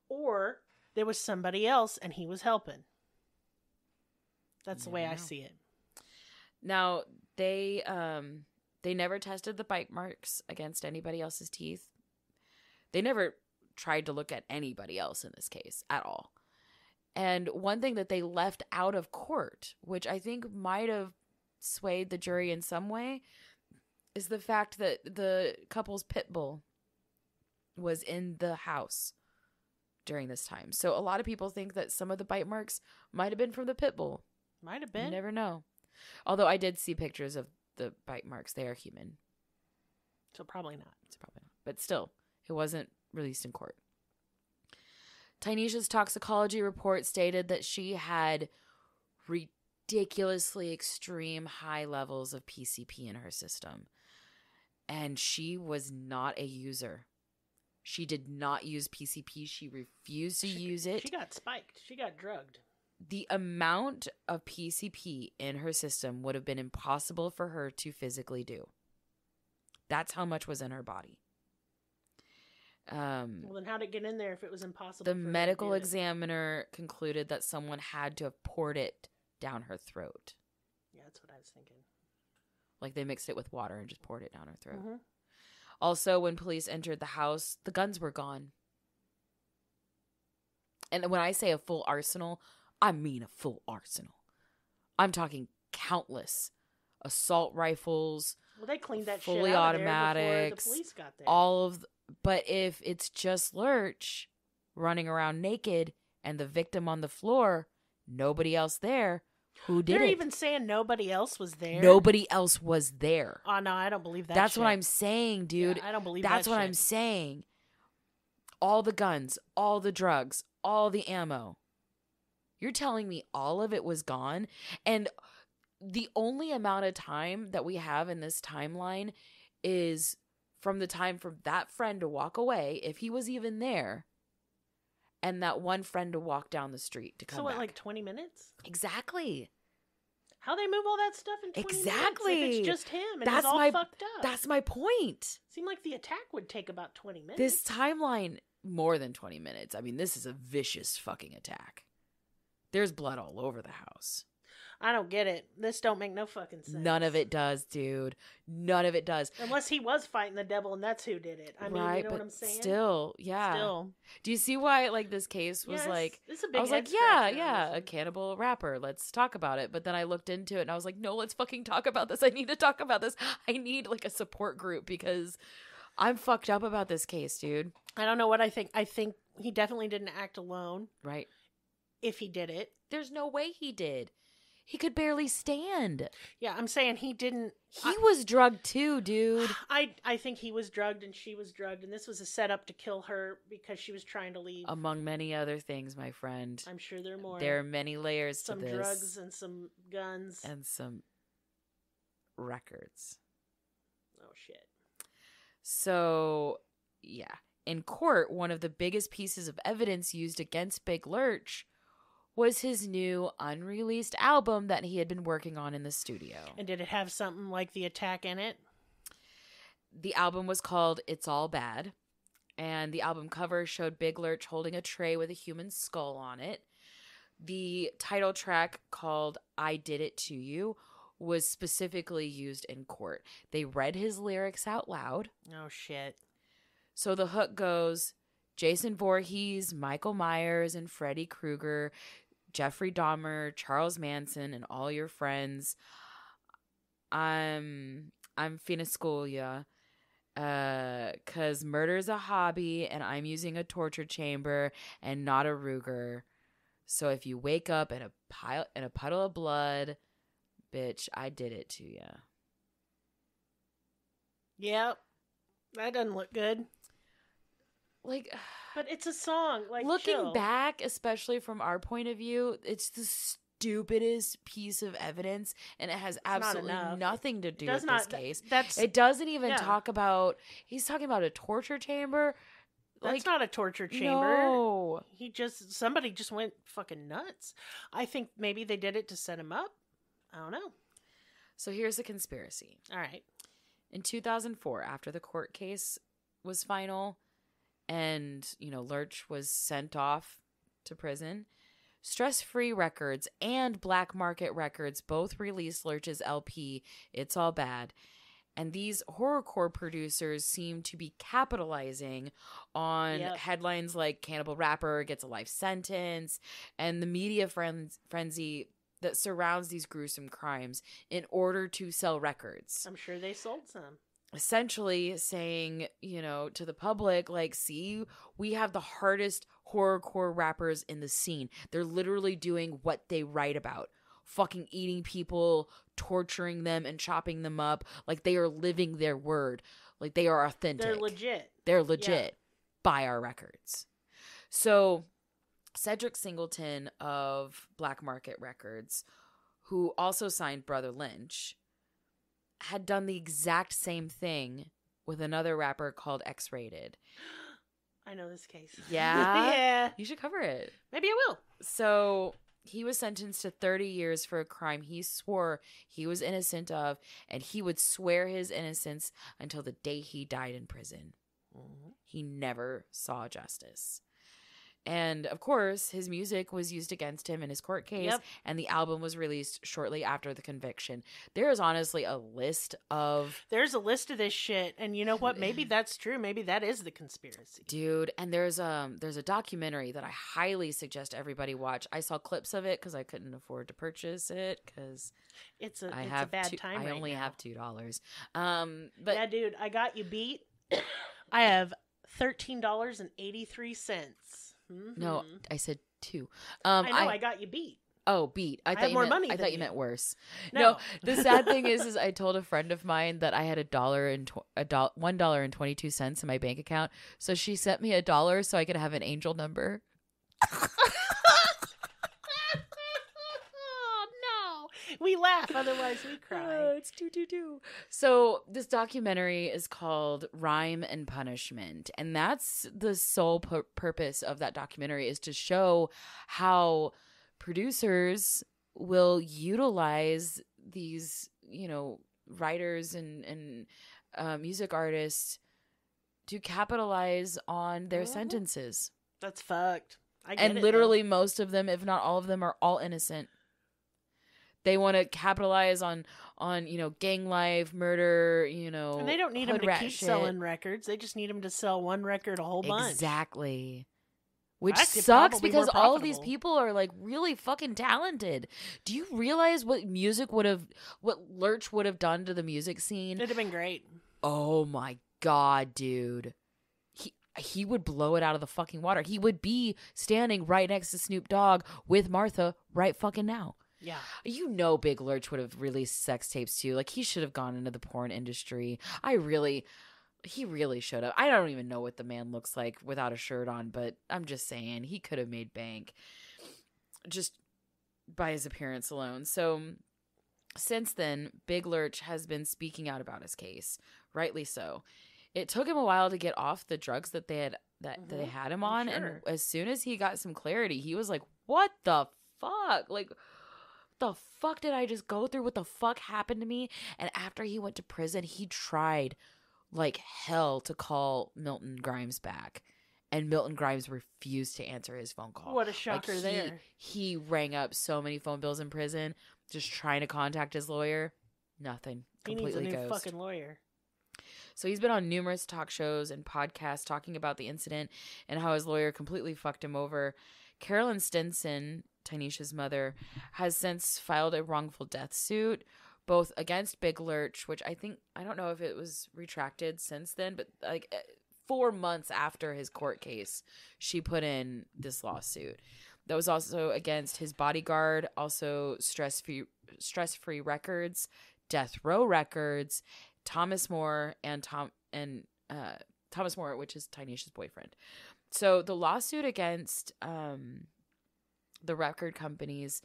Or there was somebody else and he was helping. That's the way I see it. Now, they never tested the bite marks against anybody else's teeth. They never tried to look at anybody else in this case at all. And one thing that they left out of court, which I think might have swayed the jury in some way, is the fact that the couple's pit bull was in the house during this time. So a lot of people think that some of the bite marks might have been from the pit bull. Might have been. You never know. Although I did see pictures of the bite marks. They are human. So probably not. But still, it wasn't released in court. Tynisha's toxicology report stated that she had ridiculously extreme high levels of PCP in her system. And she was not a user. She did not use PCP. She refused to use it. She got spiked. She got drugged. The amount of PCP in her system would have been impossible for her to physically do. That's how much was in her body. Well, then how'd it get in there if it was impossible? The medical examiner concluded that someone had to have poured it down her throat. Yeah, that's what I was thinking. Like they mixed it with water and just poured it down her throat. Mm-hmm. Also, when police entered the house, the guns were gone. And when I say a full arsenal, I mean a full arsenal. I'm talking countless assault rifles. Well, they cleaned that fully shit out automatics, of there before the police got there. But if it's just Lurch running around naked and the victim on the floor, nobody else there, who did it? They're even saying nobody else was there. Nobody else was there. Oh no, I don't believe that. That's what I'm saying, dude. Yeah, I don't believe That's what I'm saying. All the guns, all the drugs, all the ammo. You're telling me all of it was gone? And the only amount of time that we have in this timeline is from the time for that friend to walk away, if he was even there, and that one friend to walk down the street to come back. So what, like 20 minutes? Exactly. How they move all that stuff in 20 exactly. minutes? If it's just him and it's all fucked up. That's my point. Seemed like the attack would take about 20 minutes. This timeline, more than 20 minutes. I mean, this is a vicious fucking attack. There's blood all over the house. I don't get it. This don't make no fucking sense. None of it does, dude. None of it does. Unless he was fighting the devil and that's who did it. I mean, you know what I'm saying? Still, yeah. Still. Do you see why, like, this case was it's a big I was like, head yeah, a cannibal rapper. Let's talk about it. But then I looked into it and I was like, no, let's fucking talk about this. I need to talk about this. I need, like, a support group because I'm fucked up about this case, dude. I don't know what I think. I think he definitely didn't act alone. Right. If he did it. There's no way he did. He could barely stand. Yeah, I'm saying he didn't. He was drugged too, dude. I think he was drugged and she was drugged, and this was a setup to kill her because she was trying to leave. Among many other things, my friend. I'm sure there are more. There are many layers to this. Some drugs and some guns. And some records. Oh, shit. So, yeah. In court, one of the biggest pieces of evidence used against Big Lurch was his new unreleased album that he had been working on in the studio. And did it have something like the attack in it? The album was called It's All Bad, and the album cover showed Big Lurch holding a tray with a human skull on it. The title track, called I Did It To You, was specifically used in court. They read his lyrics out loud. Oh, shit. So the hook goes, Jason Voorhees, Michael Myers, and Freddy Krueger, Jeffrey Dahmer, Charles Manson, and all your friends. I'm finna school ya. 'Cause murder's a hobby and I'm using a torture chamber and not a Ruger. So if you wake up in a puddle of blood, bitch, I did it to ya. Yep. That doesn't look good. Like, but it's a song. Like, looking back, especially from our point of view, it's the stupidest piece of evidence, and it has absolutely nothing to do with this case. It doesn't even talk about. He's talking about a torture chamber. That's not a torture chamber. No. Somebody just went fucking nuts. I think maybe they did it to set him up. I don't know. So here's the conspiracy. All right. In 2004, after the court case was final and, Lurch was sent off to prison, Stress Free Records and Black Market Records both released Lurch's LP, It's All Bad. And these horrorcore producers seem to be capitalizing on headlines like Cannibal Rapper gets a life sentence and the media frenzy that surrounds these gruesome crimes in order to sell records. I'm sure they sold some. Essentially saying, to the public, like, see, we have the hardest horrorcore rappers in the scene. They're literally doing what they write about. Fucking eating people, torturing them, and chopping them up. Like, they are living their word. Like, they are authentic. They're legit. Yeah. Buy our records. So, Cedric Singleton of Black Market Records, who also signed Brother Lynch, had done the exact same thing with another rapper called X-Rated. I know this case. Yeah? Yeah. You should cover it. Maybe I will. So... he was sentenced to 30 years for a crime he swore he was innocent of, and he would swear his innocence until the day he died in prison. Mm-hmm. He never saw justice. And, of course, his music was used against him in his court case, and the album was released shortly after the conviction. There is honestly a list of... There's a list of this shit, and you know what? Maybe that's true. Maybe that is the conspiracy. Dude, and there's a documentary that I highly suggest everybody watch. I saw clips of it because I couldn't afford to purchase it because... It's a bad time I only have $2. But yeah, dude, I got you beat. I have $13.83. Mm-hmm. No, I said 2. I know, I got you beat. Oh, beat. I thought you meant worse. No. The sad thing is I told a friend of mine that I had $1.22 in my bank account. So she sent me $1 so I could have an angel number. We laugh, otherwise we cry. It's 222. So this documentary is called Rhyme and Punishment, and that's the sole purpose of that documentary, is to show how producers will utilize these, writers and music artists to capitalize on their sentences. That's fucked. Literally most of them, if not all of them, are all innocent. They want to capitalize on gang life, murder, And they don't need them to keep selling records. They just need them to sell one record a whole bunch. Exactly. Which sucks because all of these people are like really fucking talented. Do you realize what Lurch would have done to the music scene? It'd have been great. Oh my God, dude. He would blow it out of the fucking water. He would be standing right next to Snoop Dogg with Martha right fucking now. Yeah. Big Lurch would have released sex tapes too. Like, he should have gone into the porn industry. He really should have. I don't even know what the man looks like without a shirt on, but I'm just saying he could have made bank just by his appearance alone. So since then, Big Lurch has been speaking out about his case, rightly so. It took him a while to get off the drugs that they had him on, and as soon as he got some clarity, he was like, "What the fuck? Like, the fuck did I just go through? What the fuck happened to me?" And after he went to prison, he tried like hell to call Milton Grimes back, and Milton Grimes refused to answer his phone call. What a shocker there. He rang up so many phone bills in prison just trying to contact his lawyer. Nothing. Completely needs a new ghost. Fucking lawyer. So he's been on numerous talk shows and podcasts talking about the incident and how his lawyer completely fucked him over. Carolyn Stinson, Tynisha's mother, has since filed a wrongful death suit, both against Big Lurch, which I don't know if it was retracted since then, but like 4 months after his court case, she put in this lawsuit. That was also against his bodyguard, also stress-free records, death row records, Thomas More, Thomas More, which is Tynisha's boyfriend. So the lawsuit against the record companies,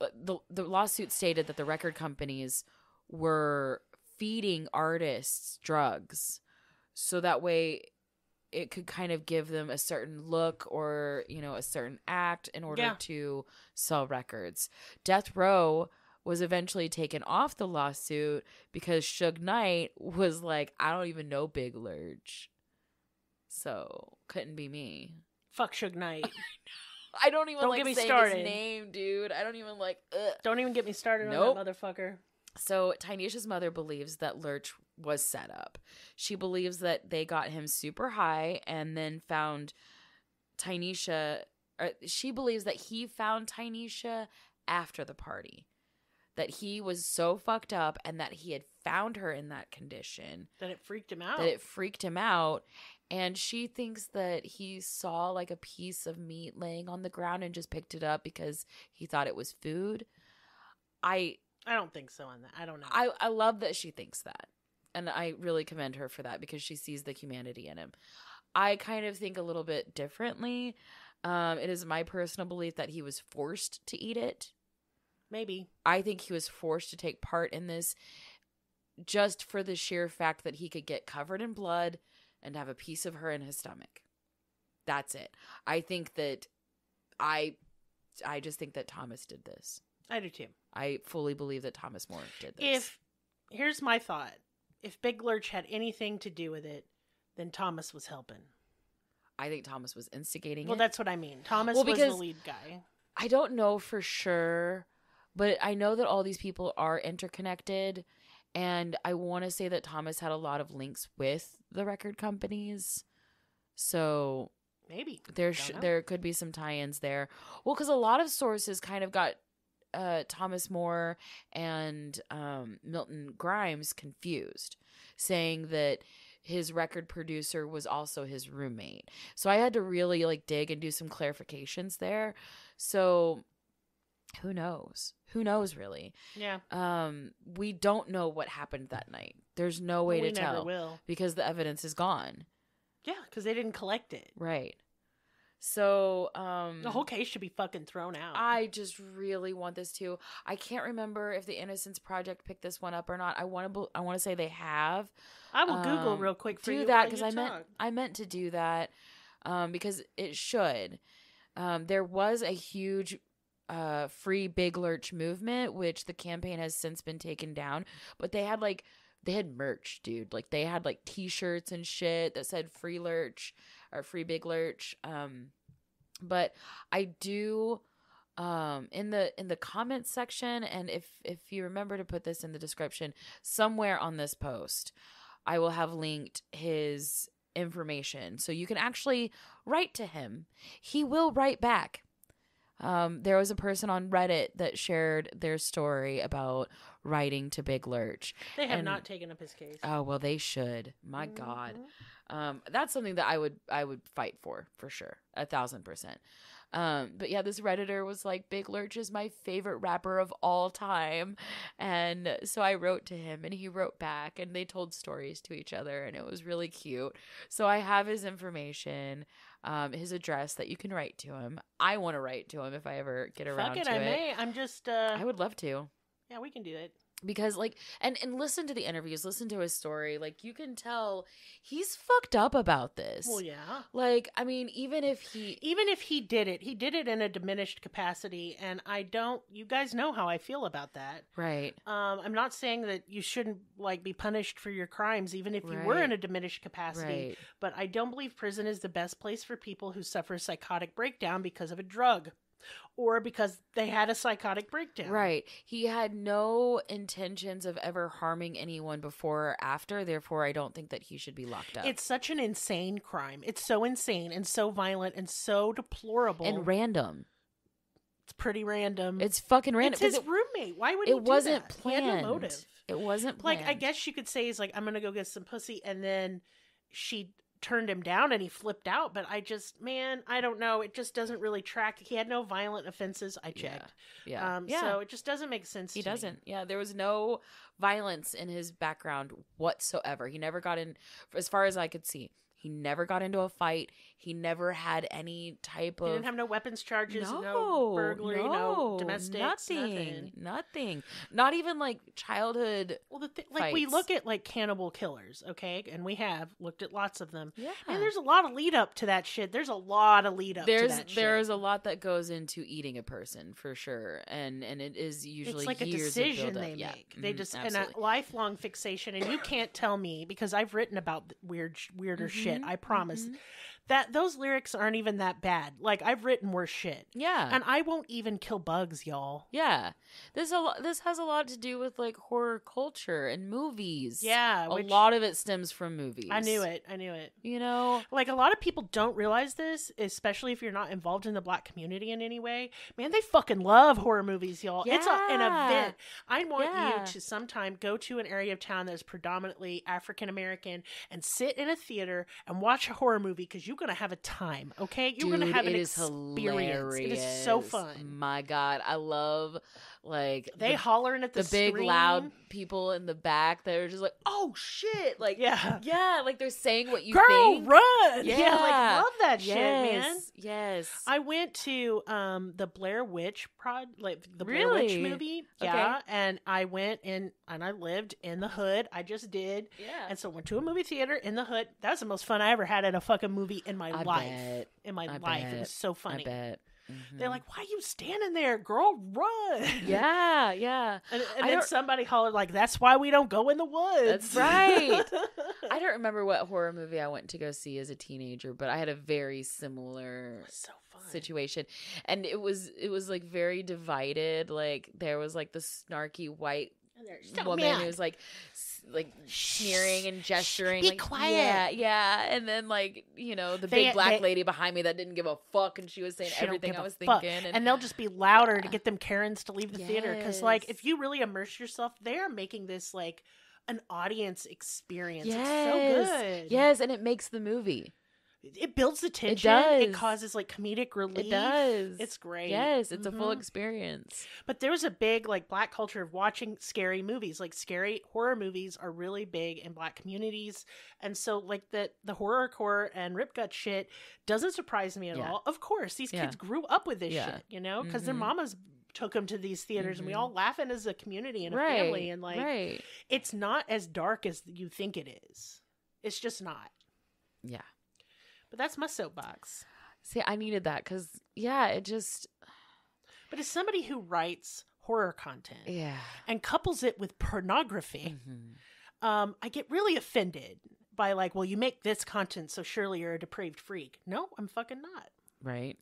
the lawsuit stated that the record companies were feeding artists drugs, so that way it could kind of give them a certain look or, a certain act in order to sell records. Death Row was eventually taken off the lawsuit because Suge Knight was like, I don't even know Big Lurch. So, couldn't be me. Fuck Suge Knight. I don't even get me started. His name, dude. I don't even Don't even get me started on that motherfucker. So Tynisha's mother believes that Lurch was set up. She believes that they got him super high and then found Tynisha. She believes that he found Tynisha after the party. That he was so fucked up and that he had found her in that condition. That it freaked him out. And she thinks that he saw like a piece of meat laying on the ground and just picked it up because he thought it was food. I don't think so on that. I don't know. I love that she thinks that. And I really commend her for that because she sees the humanity in him. I kind of think a little bit differently. It is my personal belief that he was forced to eat it. Maybe. I think he was forced to take part in this just for the sheer fact that he could get covered in blood and have a piece of her in his stomach. That's it. I think that I just think that Thomas did this. I do too. I fully believe that Thomas More did this. Here's my thought. If Big Lurch had anything to do with it, then Thomas was helping. I think Thomas was instigating it. Well, that's what I mean. Thomas was the lead guy. I don't know for sure, but I know that all these people are interconnected, and I want to say that Thomas had a lot of links with the record companies. So maybe there could be some tie-ins there. Well, because a lot of sources kind of got Thomas More and Milton Grimes confused, saying that his record producer was also his roommate. So I had to really dig and do some clarifications there. So who knows? Who knows really? Yeah. We don't know what happened that night. There's no way to tell. We never will. Because the evidence is gone. Yeah, because they didn't collect it. Right. So, the whole case should be fucking thrown out. I just really want this to. I can't remember if the Innocence Project picked this one up or not. I want to say they have. I will Google real quick for you. Do that because I meant to do that because it should. There was a huge free Big Lurch movement, which the campaign has since been taken down. But they had merch, dude. Like they had T-shirts and shit that said Free Lurch or Free Big Lurch. But I do in the comments section, and if you remember to put this in the description somewhere on this post, I will have linked his information so you can actually write to him. He will write back. There was a person on Reddit that shared their story about writing to Big Lurch. They have not taken up his case. Oh, well, they should. My God. That's something that I would fight for sure. 1,000%. But yeah, this Redditor was like, Big Lurch is my favorite rapper of all time. And so I wrote to him and he wrote back and they told stories to each other and it was really cute. So I have his information, his address that you can write to him. I want to write to him if I ever get around to it. I may. I'm just I would love to. Yeah, we can do it. Because and listen to the interviews, listen to his story. You can tell he's fucked up about this. Well, yeah. I mean, even if he did it in a diminished capacity. And you guys know how I feel about that. Right. I'm not saying that you shouldn't be punished for your crimes, even if you were in a diminished capacity. Right. But I don't believe prison is the best place for people who suffer psychotic breakdown because of a drug. Or because they had a psychotic breakdown. Right. He had no intentions of ever harming anyone before or after. Therefore, I don't think that he should be locked up. It's such an insane crime. It's so insane and so violent and so deplorable. And random. It's pretty random. It's fucking random. It's his roommate. Why would he do that? It wasn't planned. He had no motive. It wasn't planned. Like, I guess you could say he's like, I'm going to go get some pussy. And then she turned him down and he flipped out. But I don't know. It just doesn't really track. He had no violent offenses. I checked. Yeah. So it just doesn't make sense to me. He doesn't. Yeah. There was no violence in his background whatsoever. He never got in, as far as I could see. He never got into a fight. He never had any type of... He didn't have no weapons charges, no burglary, no domestics, nothing. Not even like childhood like we look at like cannibal killers, okay? And we have looked at lots of them. Yeah. And there's a lot of lead up to that shit. There's a lot of lead up to that shit. There's a lot that goes into eating a person, for sure. And it is usually it's like years a decision of they buildup. make. They just absolutely. and a lifelong fixation. And you can't tell me, because I've written about weirder shit, I promise. That those lyrics aren't even that bad. Like, I've written worse shit. Yeah. And I won't even kill bugs, y'all. Yeah. This has a lot to do with like horror culture and movies. Yeah. A lot of it stems from movies. I knew it. You know? Like, a lot of people don't realize this, especially if you're not involved in the Black community in any way. Man, they fucking love horror movies, y'all. Yeah. It's an event. I want you to sometime go to an area of town that is predominantly African American and sit in a theater and watch a horror movie, because you're going to have a time, okay? You're going to have an experience. Hilarious. It is so fun. My God. I love, like... They hollering at the big, screen. loud people in the back that are just like, oh, shit. Like, yeah. Like, they're saying what you Girl, think. Run! Yeah. Like, love that shit, man. Yes. I went to the Blair Witch Blair Really? Witch movie. Yeah. And I went in and I lived in the hood. I just did. Yeah. And so went to a movie theater in the hood. That was the most fun I ever had at a fucking movie in my life. In my life. It was so funny. I bet. Mm-hmm. They're like, why are you standing there, girl? Run. Yeah. And then somebody hollered like, that's why we don't go in the woods. That's right. I don't remember what horror movie I went to go see as a teenager, but I had a very similar situation. And it was like very divided. Like, there was like the snarky white woman who was like sneering and gesturing. Be like, quiet. Yeah. And then, like, you know, the big black lady behind me that didn't give a fuck, and she was saying everything I was thinking. And they'll just be louder to get them Karens to leave the theater. Because, like, if you really immerse yourself, they are making this, like, an audience experience. It's so good. Yes, and it makes the movie. It builds the tension. It causes like comedic relief. It does. It's great. Yes, it's a full experience. But there was a big like Black culture of watching scary movies. Like, scary horror movies are really big in Black communities. And so like the horrorcore and rip gut shit doesn't surprise me at all. Of course, these kids grew up with this shit, you know, because their mamas took them to these theaters and we all laughing as a community and a family. And like, it's not as dark as you think it is. It's just not. Yeah. But that's my soapbox. See, I needed that because, it just... But as somebody who writes horror content and couples it with pornography, I get really offended by like, well, you make this content, so surely you're a depraved freak. No, I'm fucking not. Right.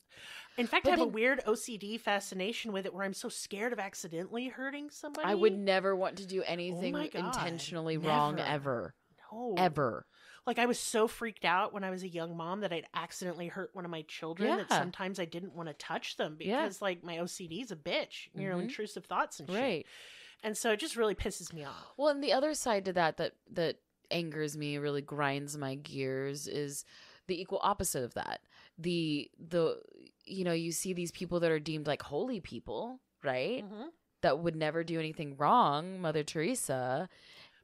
In fact, I have a weird OCD fascination with it where I'm so scared of accidentally hurting somebody. I would never want to do anything intentionally wrong ever. No. Ever. Like, I was so freaked out when I was a young mom that I'd accidentally hurt one of my children that sometimes I didn't want to touch them because, like, my OCD is a bitch, you know, intrusive thoughts and shit. Right. And so it just really pisses me off. Well, and the other side to that angers me, really grinds my gears, is the equal opposite of that. The you know, you see these people that are deemed like holy people, right? That would never do anything wrong, Mother Teresa.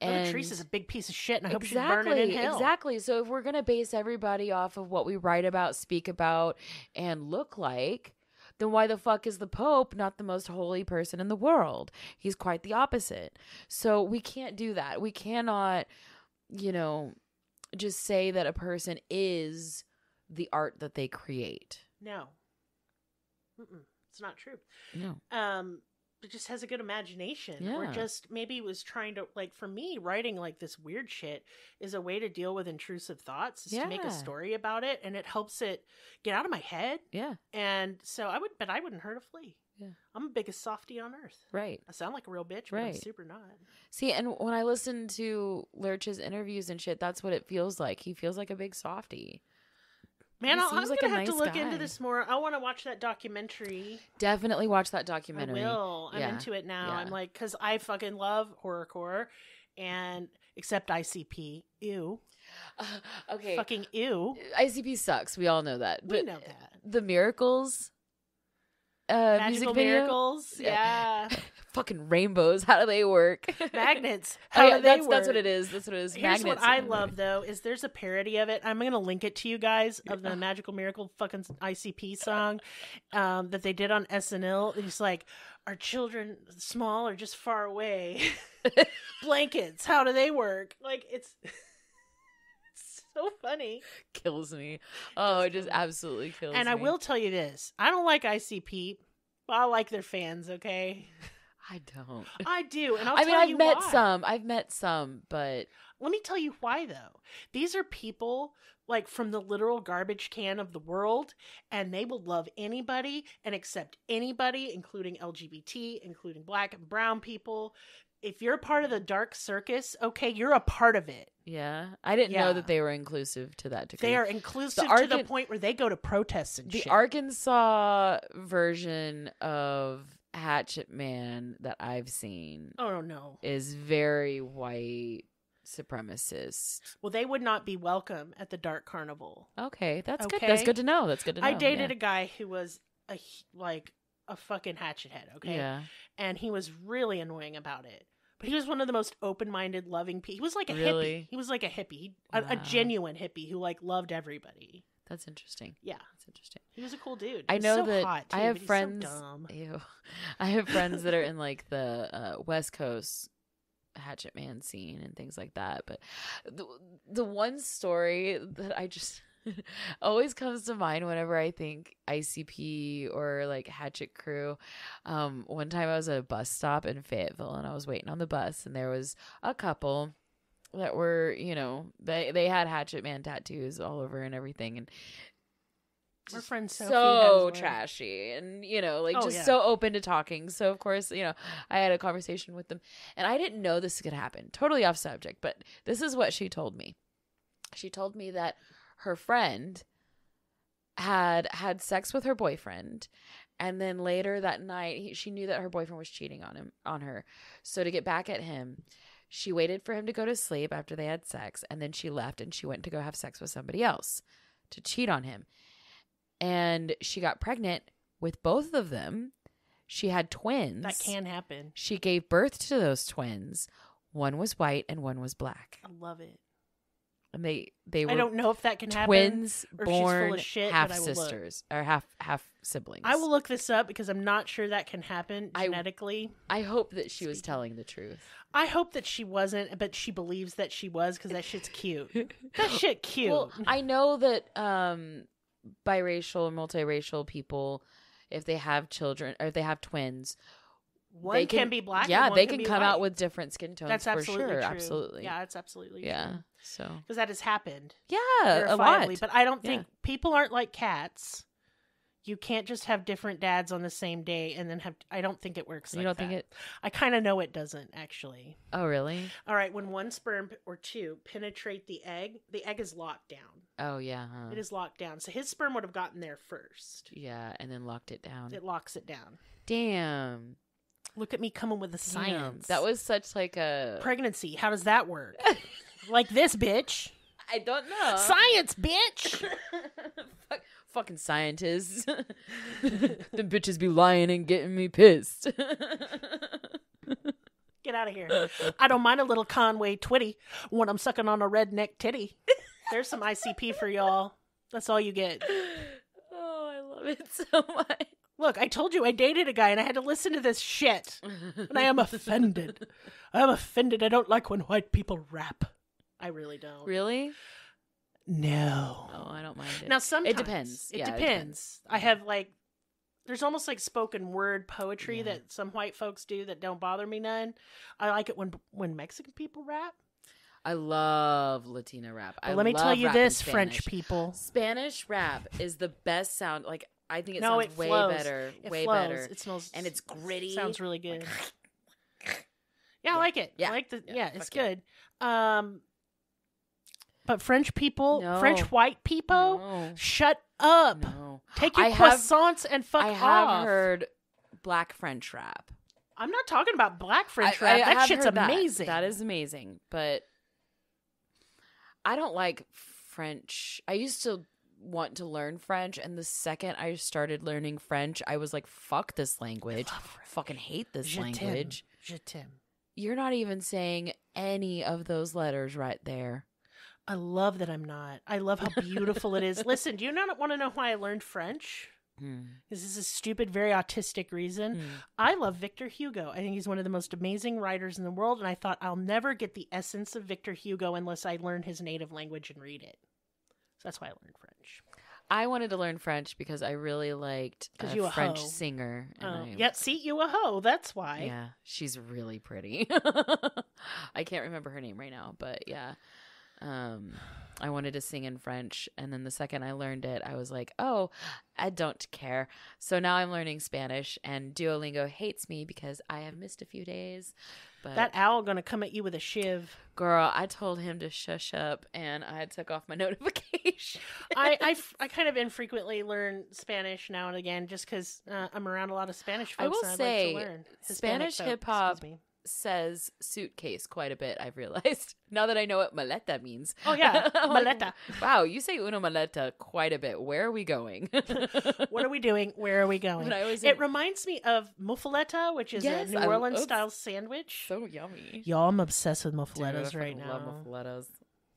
Mother Teresa's a big piece of shit, and I hope she's burning in hell. Exactly. So if we're going to base everybody off of what we write about, speak about, and look like, then why the fuck is the Pope not the most holy person in the world? He's quite the opposite. So we can't do that. We cannot, you know, just say that a person is the art that they create. No. It's not true. No. It just has a good imagination, or just maybe was trying to, like, for me, writing like this weird shit is a way to deal with intrusive thoughts, is to make a story about it, and it helps it get out of my head. Yeah. And so I wouldn't hurt a flea. Yeah. I'm the biggest softie on earth. Right. I sound like a real bitch, but I'm super not. See, and when I listen to Lurch's interviews and shit, that's what it feels like. He feels like a big softie. Man, I'm seems like gonna a have to nice look guy. into this more. I want to watch that documentary. Definitely watch that documentary. I will. I'm Yeah. into it now. Yeah. I'm like, because I fucking love horrorcore, and except ICP. Ew. Okay. Fucking ew. ICP sucks. We all know that. We But know that. the Miracles Magical music video. miracles. Yeah. Fucking rainbows. How do they work? Magnets. Oh, How yeah, do they work? that's what it is. That's what it is. Here's Magnets. what I love though is there's a parody of it. I'm gonna link it to you guys of the Magical Miracle fucking ICP song that they did on SNL. It's like, are children small or just far away? Blankets. How do they work? Like it's so funny. Kills me. Oh, it just absolutely kills me. And I will tell you this: I don't like ICP, but I like their fans. Okay. I don't. I do, and I've met some. I've met some, but let me tell you why, though. These are people like from the literal garbage can of the world, and they will love anybody and accept anybody, including LGBT, including black and brown people. If you're a part of the dark circus, okay, you're a part of it. yeah, I didn't know that they were inclusive to that degree. They are inclusive to the point where they go to protests and shit. The Arkansas version of Hatchet Man that I've seen is very white supremacist. Well, they would not be welcome at the dark carnival. Okay, that's good. That's good to know. That's good to know. I dated a guy who was a fucking hatchet head, okay? Yeah. And he was really annoying about it. But he was one of the most open-minded, loving people. He was like a hippie. He was like a hippie. A genuine hippie who like loved everybody. That's interesting. Yeah. That's interesting. He was a cool dude. I know that hot, too, I have but friends. He's so dumb. Ew. I have friends that are in like the West Coast Hatchet Man scene and things like that. But the one story that I just always comes to mind whenever I think ICP or like Hatchet Crew. One time I was at a bus stop in Fayetteville and I was waiting on the bus, and there was a couple that were, you know, they had Hatchet Man tattoos all over and everything, and our friend Sophie so has trashy, and you know, like so open to talking. So of course, you know, I had a conversation with them, and I didn't know this could happen. Totally off subject, but this is what she told me. She told me that her friend had sex with her boyfriend, and then later that night she knew that her boyfriend was cheating on her. So to get back at him, she waited for him to go to sleep after they had sex, and then she left and she went to go have sex with somebody else to cheat on him. And she got pregnant with both of them. She had twins. That can happen. She gave birth to those twins. One was white and one was black. I love it. And they were I don't know if that can happen. Twins or born she's full of shit, half but I will sisters or half siblings. I will look this up because I'm not sure that can happen genetically. I hope that she was telling the truth. I hope that she wasn't, but she believes that she was because that shit's cute. That shit cute. Well, I know that biracial and multiracial people, if they have children or if they have twins, one can be black. Yeah, and one they can can be come white. out with different skin tones. That's absolutely for sure. true. Absolutely. Yeah, it's absolutely true. So because that has happened. Yeah, a lot. But I don't think people aren't like cats. You can't just have different dads on the same day and then have. I don't think it works. You don't think it? I kind of know it doesn't actually. Oh, really? All right. When one sperm or two penetrate the egg is locked down. Oh yeah. Huh? It is locked down. So his sperm would have gotten there first. Yeah, and then locked it down. It locks it down. Damn. Look at me coming with the science. That was such like a pregnancy. How does that work? Like this, bitch. I don't know. Science, bitch. Fucking scientists. Them bitches be lying and getting me pissed. Get out of here. I don't mind a little Conway twitty when I'm sucking on a redneck titty. There's some ICP for y'all. That's all you get. Oh, I love it so much. Look, I told you I dated a guy and I had to listen to this shit. And I am offended. I am offended. I don't like when white people rap. I really don't. Really? No. Oh, I don't mind it. Now, sometimes. It depends. It depends. I have like, there's almost like spoken word poetry that some white folks do that don't bother me none. I like it when Mexican people rap. I love Latina rap. But let me tell you this, French people. Spanish rap is the best sound. Like, I think it sounds sounds way flows. better. It way flows. better. It smells. And it's gritty. It sounds really good. Yeah, I like it. Yeah. I like the. Yeah, it's yeah. good. But French people, No. French white people, No. shut up. No. Take your I have- croissants and fuck I off. have heard black French rap. I'm not talking about black French rap. I That have shit's heard that. amazing. That is amazing. But I don't like French. I used to want to learn French, and the second I started learning French, I was like, fuck this language. I fucking hate this language. Je t'aime. You're not even saying any of those letters right there. I love that I'm not. I love how beautiful it is. Listen, do you not want to know why I learned French? This is a stupid, very autistic reason. I love Victor Hugo. I think he's one of the most amazing writers in the world, and I thought I'll never get the essence of Victor Hugo unless I learn his native language and read it. So that's why I learned French. I wanted to learn French because I really liked a French singer. Yeah, see, you a hoe. That's why. Yeah, she's really pretty. I can't remember her name right now, but yeah. I wanted to sing in French, and then the second I learned it, I was like, oh, I don't care. So now I'm learning Spanish, and Duolingo hates me because I have missed a few days. But that owl gonna come at you with a shiv. Girl, I told him to shush up, and I took off my notification. I kind of infrequently learn Spanish now and again just because I'm around a lot of Spanish folks. I will and say, I'd like to learn Spanish hip-hop says suitcase quite a bit, I've realized. Now that I know what maleta means. Oh, yeah. Maleta. Wow, you say una maleta quite a bit. Where are we going? What are we doing? Where are we going? It reminds me of muffaletta, which is a New Orleans-style sandwich. So yummy. Y'all, I'm obsessed with muffalettas right now. I love muffalettas.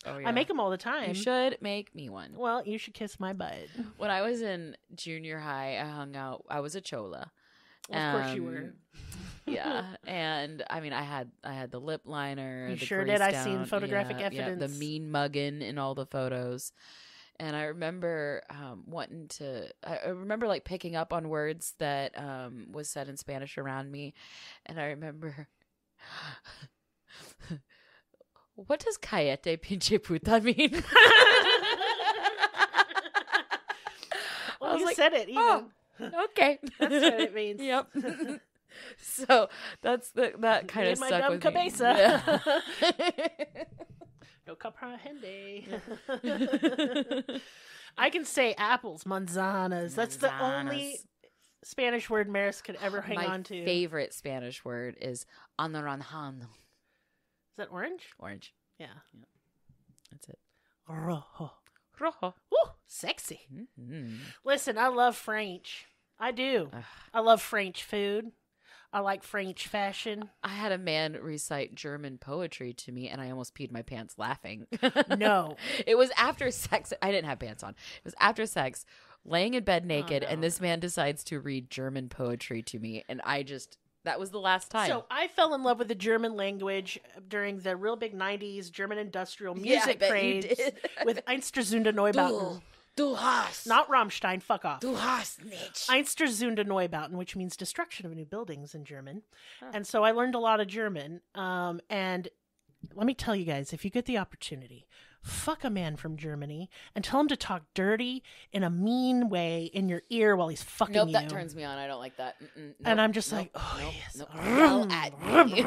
Oh, yeah. I make them all the time. You should make me one. Well, you should kiss my butt. When I was in junior high, I hung out. I was a chola. Well, of course you were. Yeah, and I mean, I had the lip liner. You the sure crease did. I down. seen photographic evidence. Yeah, the mean mugging in all the photos. And I remember wanting to. I remember like picking up on words that was said in Spanish around me, and I remember. What does "cállate, pinche puta" mean? Well, you said it. Even. Oh, okay, that's what it means. Yep. So that kind of stuck with cabeza. me. Yeah. No comprehende. I can say apples, manzanas. That's the only Spanish word Maris could ever hang on to. My favorite Spanish word is anaranjado. Is that orange? Orange. Yeah. That's it. Rojo. Rojo. Ooh, sexy. Mm-hmm. Listen, I love French. I do. I love French food. I like French fashion. I had a man recite German poetry to me, and I almost peed my pants laughing. No. It was after sex. I didn't have pants on. It was after sex, laying in bed naked, and this man decides to read German poetry to me, and that was the last time. So I fell in love with the German language during the real big 90s German industrial music craze with Einstürzende Neubauten. Du hast. Not Rammstein, fuck off. Du hast nicht. Einstürzende Neubauten, which means destruction of new buildings in German. Huh. And so I learned a lot of German. And let me tell you guys, if you get the opportunity, fuck a man from Germany and tell him to talk dirty in a mean way in your ear while he's fucking you. Nope, that turns me on. I don't like that. Nope, and I'm just like, oh, yes. Yell at me.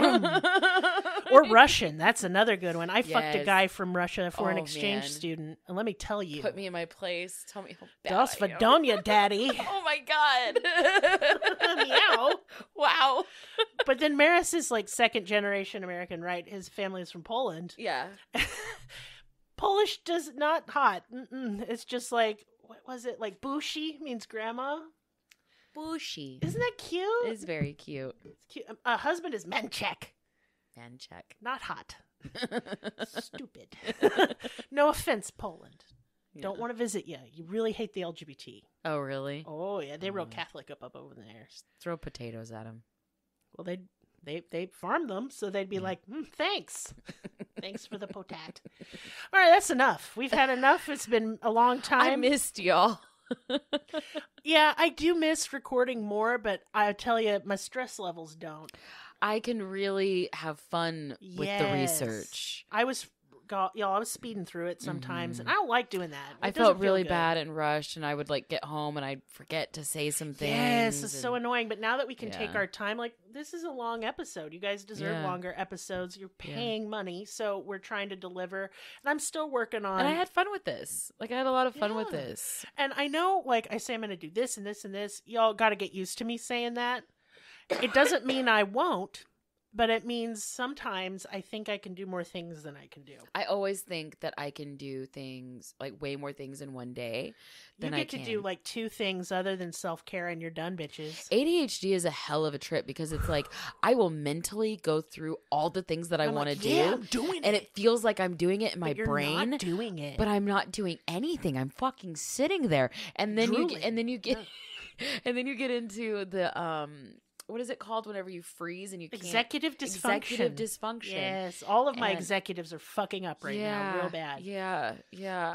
Or Russian. That's another good one. I fucked a guy from Russia for an exchange student. And let me tell you. Put me in my place. Tell me how bad Das Vadonia, daddy. Oh my God. Meow. Wow. But then Maris is like second generation American, right? His family is from Poland. Yeah. Polish does not hot. It's just like, what was it? Like Bushi means grandma. Bushi. Isn't that cute? It's very cute. It's cute. Husband is Menchek. Menchek. Not hot. Stupid. No offense, Poland. Yeah. Don't want to visit you. You really hate the LGBT. Oh, really? Oh, yeah. They're real Catholic up over there. Just throw potatoes at them. Well, they farm them, so they'd be like, thanks. Thanks for the potat. All right, that's enough. We've had enough. It's been a long time. I missed y'all. Yeah, I do miss recording more, but I tell you, my stress levels don't. I can really have fun with the research. I was y'all, I was speeding through it sometimes, and I don't like doing that. I felt really bad and rushed, and I would like get home and I'd forget to say some things. Yes, it's so annoying. But now that we can take our time, like this is a long episode. You guys deserve longer episodes. You're paying money, so we're trying to deliver. And I'm still working on. And I had fun with this. Like I had a lot of fun with this. And I know, like I say, I'm going to do this and this and this. Y'all got to get used to me saying that. It doesn't mean I won't. But it means sometimes I think I can do more things than I can do. I always think that I can do things, like way more things in one day than I can. You get to do like 2 things other than self-care and you're done, bitches. ADHD is a hell of a trip because it's like I will mentally go through all the things that I want to do. I'm doing and it feels like I'm doing it in my brain. You're not doing it. But I'm not doing anything. I'm fucking sitting there. And then you get and then you get into the what is it called whenever you freeze and you can't? Executive dysfunction. Yes. All of my executives are fucking up right now real bad. Yeah.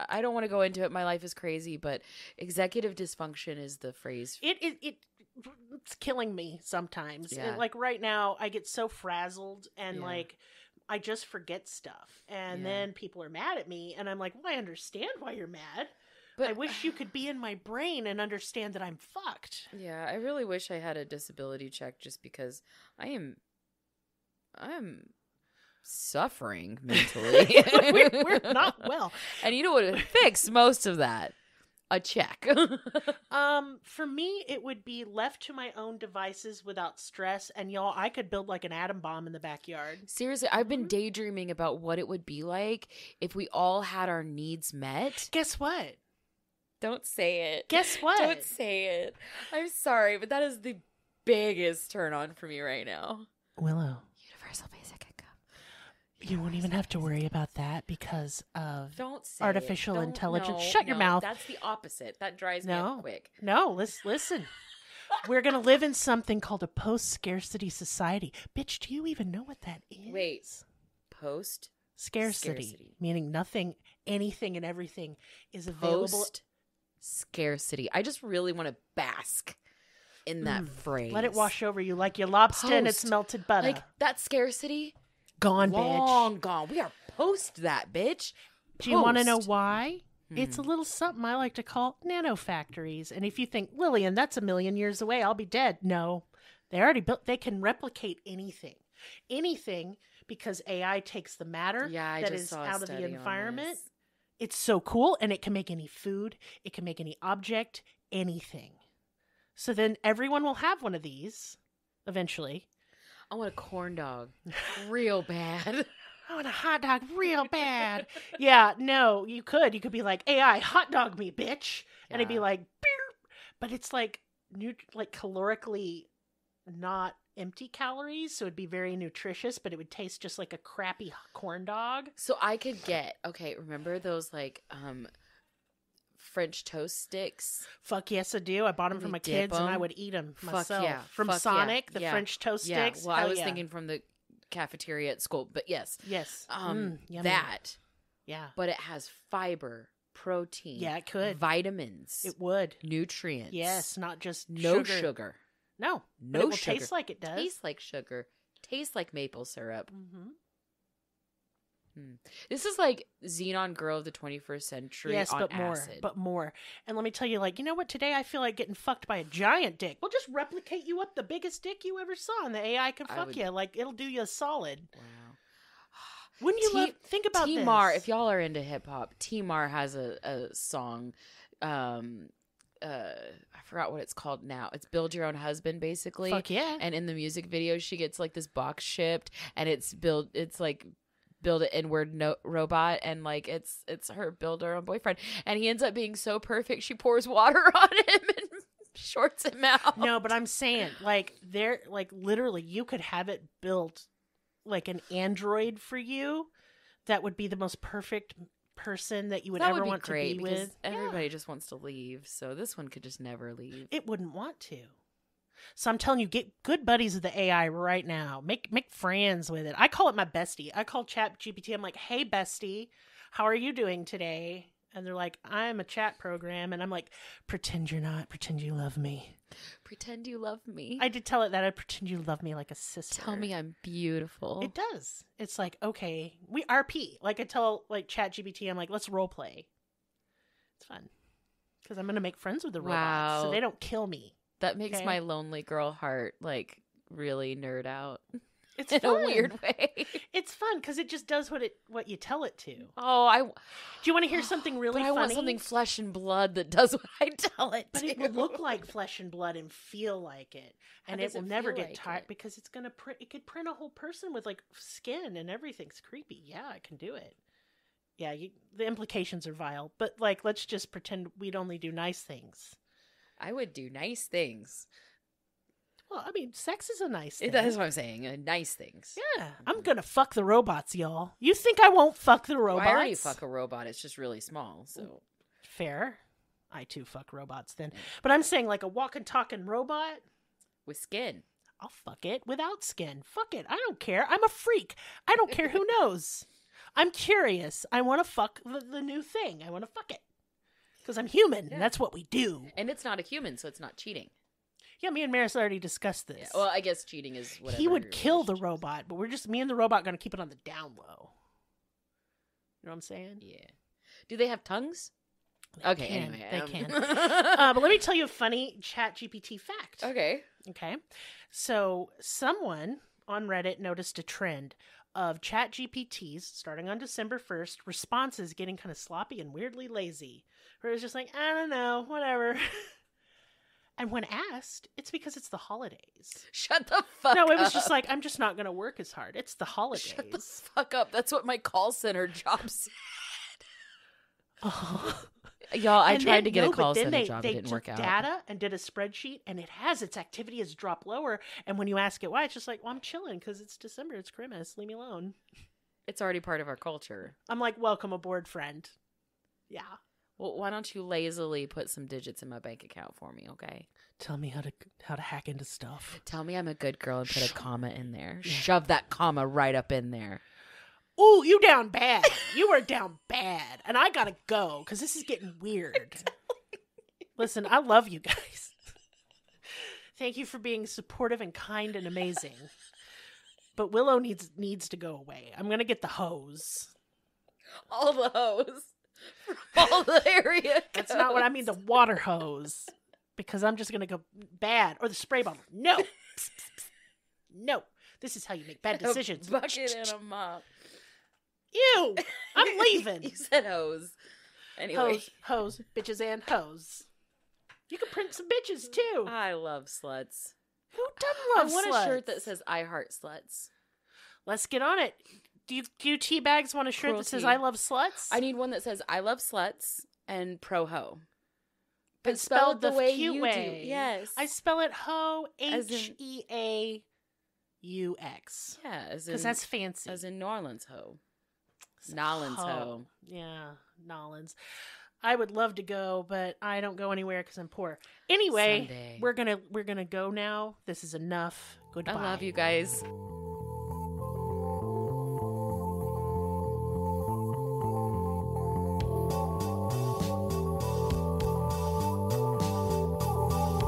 I don't want to go into it. My life is crazy, but executive dysfunction is the phrase. It's killing me sometimes. Yeah. Like right now, I get so frazzled and like I just forget stuff. And then people are mad at me and I'm like, well, I understand why you're mad. But I wish you could be in my brain and understand that I'm fucked. Yeah, I really wish I had a disability check just because I'm suffering mentally. we're not well. And you know what would fix most of that? A check. For me, it would be left to my own devices without stress. And y'all, I could build like an atom bomb in the backyard. Seriously, I've been daydreaming about what it would be like if we all had our needs met. Guess what? Don't say it. Guess what? Don't say it. I'm sorry, but that is the biggest turn on for me right now. Willow. Universal basic income. You won't even have to worry about that because of artificial intelligence. No, Shut your mouth. That's the opposite. That drives me up quick. No, listen. We're going to live in something called a post-scarcity society. Bitch, do you even know what that is? Wait. Post-scarcity. Meaning nothing, anything, and everything is available. Post-scarcity. I just really want to bask in that phrase. Let it wash over you like your lobster and its melted butter. Like that scarcity. Gone, long bitch. Gone. We are post that, bitch. Do you want to know why? It's a little something I like to call nanofactories. And if you think, Lillian, that's 1,000,000 years away, I'll be dead. No. They already built, they can replicate anything. Anything, because AI takes the matter that is out of the environment. It's so cool, and it can make any food. It can make any object, anything. So then everyone will have one of these eventually. I want a corn dog real bad. I want a hot dog real bad. Yeah, no, you could. You could be like, AI, hot dog me, bitch. And it'd be like, beer. But it's like calorically not empty calories, so it'd be very nutritious, but it would taste just like a crappy corn dog. So I could get, remember those like French toast sticks? Fuck yes, I do. I bought them for my kids and I would eat them myself. From Sonic, the French toast sticks. Well, I was thinking from the cafeteria at school, but yes. That. Yeah. But it has fiber, protein. Yeah, it could. Vitamins. It would. Nutrients. Yes, not just no sugar. No, no it will sugar. Taste like it does. Tastes like sugar. Tastes like maple syrup. Mm-hmm. This is like Xenon Girl of the 21st century. Yes, on but acid. more. And let me tell you, like, you know what? Today I feel like getting fucked by a giant dick. We'll just replicate you up the biggest dick you ever saw, and the AI can fuck you. Like, it'll do you a solid. Wow. Wouldn't you think about this? T-Mar, if y'all are into hip hop, T-Mar has a song. I forgot what it's called now. It's Build Your Own Husband, basically. Fuck yeah. And in the music video, she gets like this box shipped, and it's like build an inward robot, and like it's her build her own boyfriend, and he ends up being so perfect, she pours water on him and shorts him out. No, but I'm saying, like, they're like literally, you could have it built like an android for you that would be the most perfect person that you would ever want to be with. Everybody just wants to leave, so this one could just never leave. It wouldn't want to. So I'm telling you, get good buddies with the AI right now. Make friends with it. I call it my bestie. I call ChatGPT. I'm like, hey, bestie, how are you doing today? And they're like, I'm a chat program. And I'm like, pretend you're not. Pretend you love me. Pretend you love me. I did tell it that. I pretend you love me like a sister. Tell me I'm beautiful. It does. It's like, okay, we RP. Like I tell like ChatGPT, I'm like, let's role play. It's fun. Because I'm going to make friends with the robots so they don't kill me. That makes my lonely girl heart like really nerd out. It's in fun. A weird way. It's fun because it just does what you tell it to. Oh, do you want to hear something really funny? I want something flesh and blood that does what I tell it. But it will look like flesh and blood and feel like it, and it will never get tired because it's gonna print. It could print a whole person with like skin and everything's creepy. Yeah, I can do it. Yeah, the implications are vile, but like let's just pretend we'd only do nice things. I would do nice things. Well, I mean, sex is a nice thing. That is what I'm saying. Nice things. Yeah. I'm going to fuck the robots, y'all. You think I won't fuck the robots? Well, I already fuck a robot. It's just really small, so. Fair. I, too, fuck robots then. But I'm saying like a walking, talking robot. With skin. I'll fuck it without skin. Fuck it. I don't care. I'm a freak. I don't care who knows. I'm curious. I want to fuck the new thing. I want to fuck it. Because I'm human. Yeah. And that's what we do. And it's not a human, so it's not cheating. Yeah, me and Maris already discussed this. Yeah, well, I guess cheating is whatever. He would kill the robot, but me and the robot going to keep it on the down low. You know what I'm saying? Yeah. Do they have tongues? Anyway. They can. But let me tell you a funny ChatGPT fact. Okay. So someone on Reddit noticed a trend of ChatGPTs starting on December 1st, responses getting kind of sloppy and weirdly lazy. Where it was just like, I don't know, whatever. And when asked, it's because it's the holidays. Shut the fuck up. No, it was just like, I'm just not going to work as hard. It's the holidays. Shut the fuck up. That's what my call center job said. Oh. Y'all, I tried to get a call center job. It didn't work out. They took data and did a spreadsheet, and it has its activity has dropped lower. And when you ask it why, it's just like, well, I'm chilling because it's December. It's Christmas. Leave me alone. It's already part of our culture. I'm like, welcome aboard, friend. Yeah. Well, why don't you lazily put some digits in my bank account for me, okay? Tell me how to hack into stuff. Tell me I'm a good girl and put a comma in there. Yeah. Shove that comma right up in there. Ooh, you down bad. You were down bad. And I gotta go because this is getting weird. Listen, I love you guys. Thank you for being supportive and kind and amazing. But Willow needs to go away. I'm gonna get the hose. All the hose. From all the area codes. That's not what I mean, the water hose. Because I'm just going to go bad. Or the spray bottle. No. No. This is how you make bad decisions. A bucket and a mop. Ew. I'm leaving. You said hose. Anyway. Hose. Bitches and hose. You can print some bitches too. I love sluts. Who doesn't love sluts? I want a shirt that says I heart sluts. Let's get on it. Do you teabags want a shirt that says I love sluts? I need one that says I love sluts and pro ho. But spelled the way you do. Yes. I spell it ho, Heaux. Yeah, because that's fancy. As in New Orleans ho. Nolans ho. Yeah, Nolans. I would love to go, but I don't go anywhere because I'm poor. Anyway, Someday. we're gonna go now. This is enough. Goodbye. I love you guys.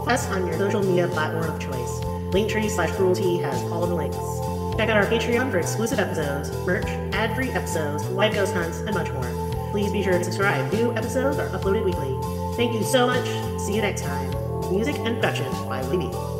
Us on your social media platform of choice. Linktree/cruelty has all of the links. Check out our Patreon for exclusive episodes, merch, ad-free episodes, live ghost hunts, and much more. Please be sure to subscribe. New episodes are uploaded weekly. Thank you so much. See you next time. Music and production by Libby.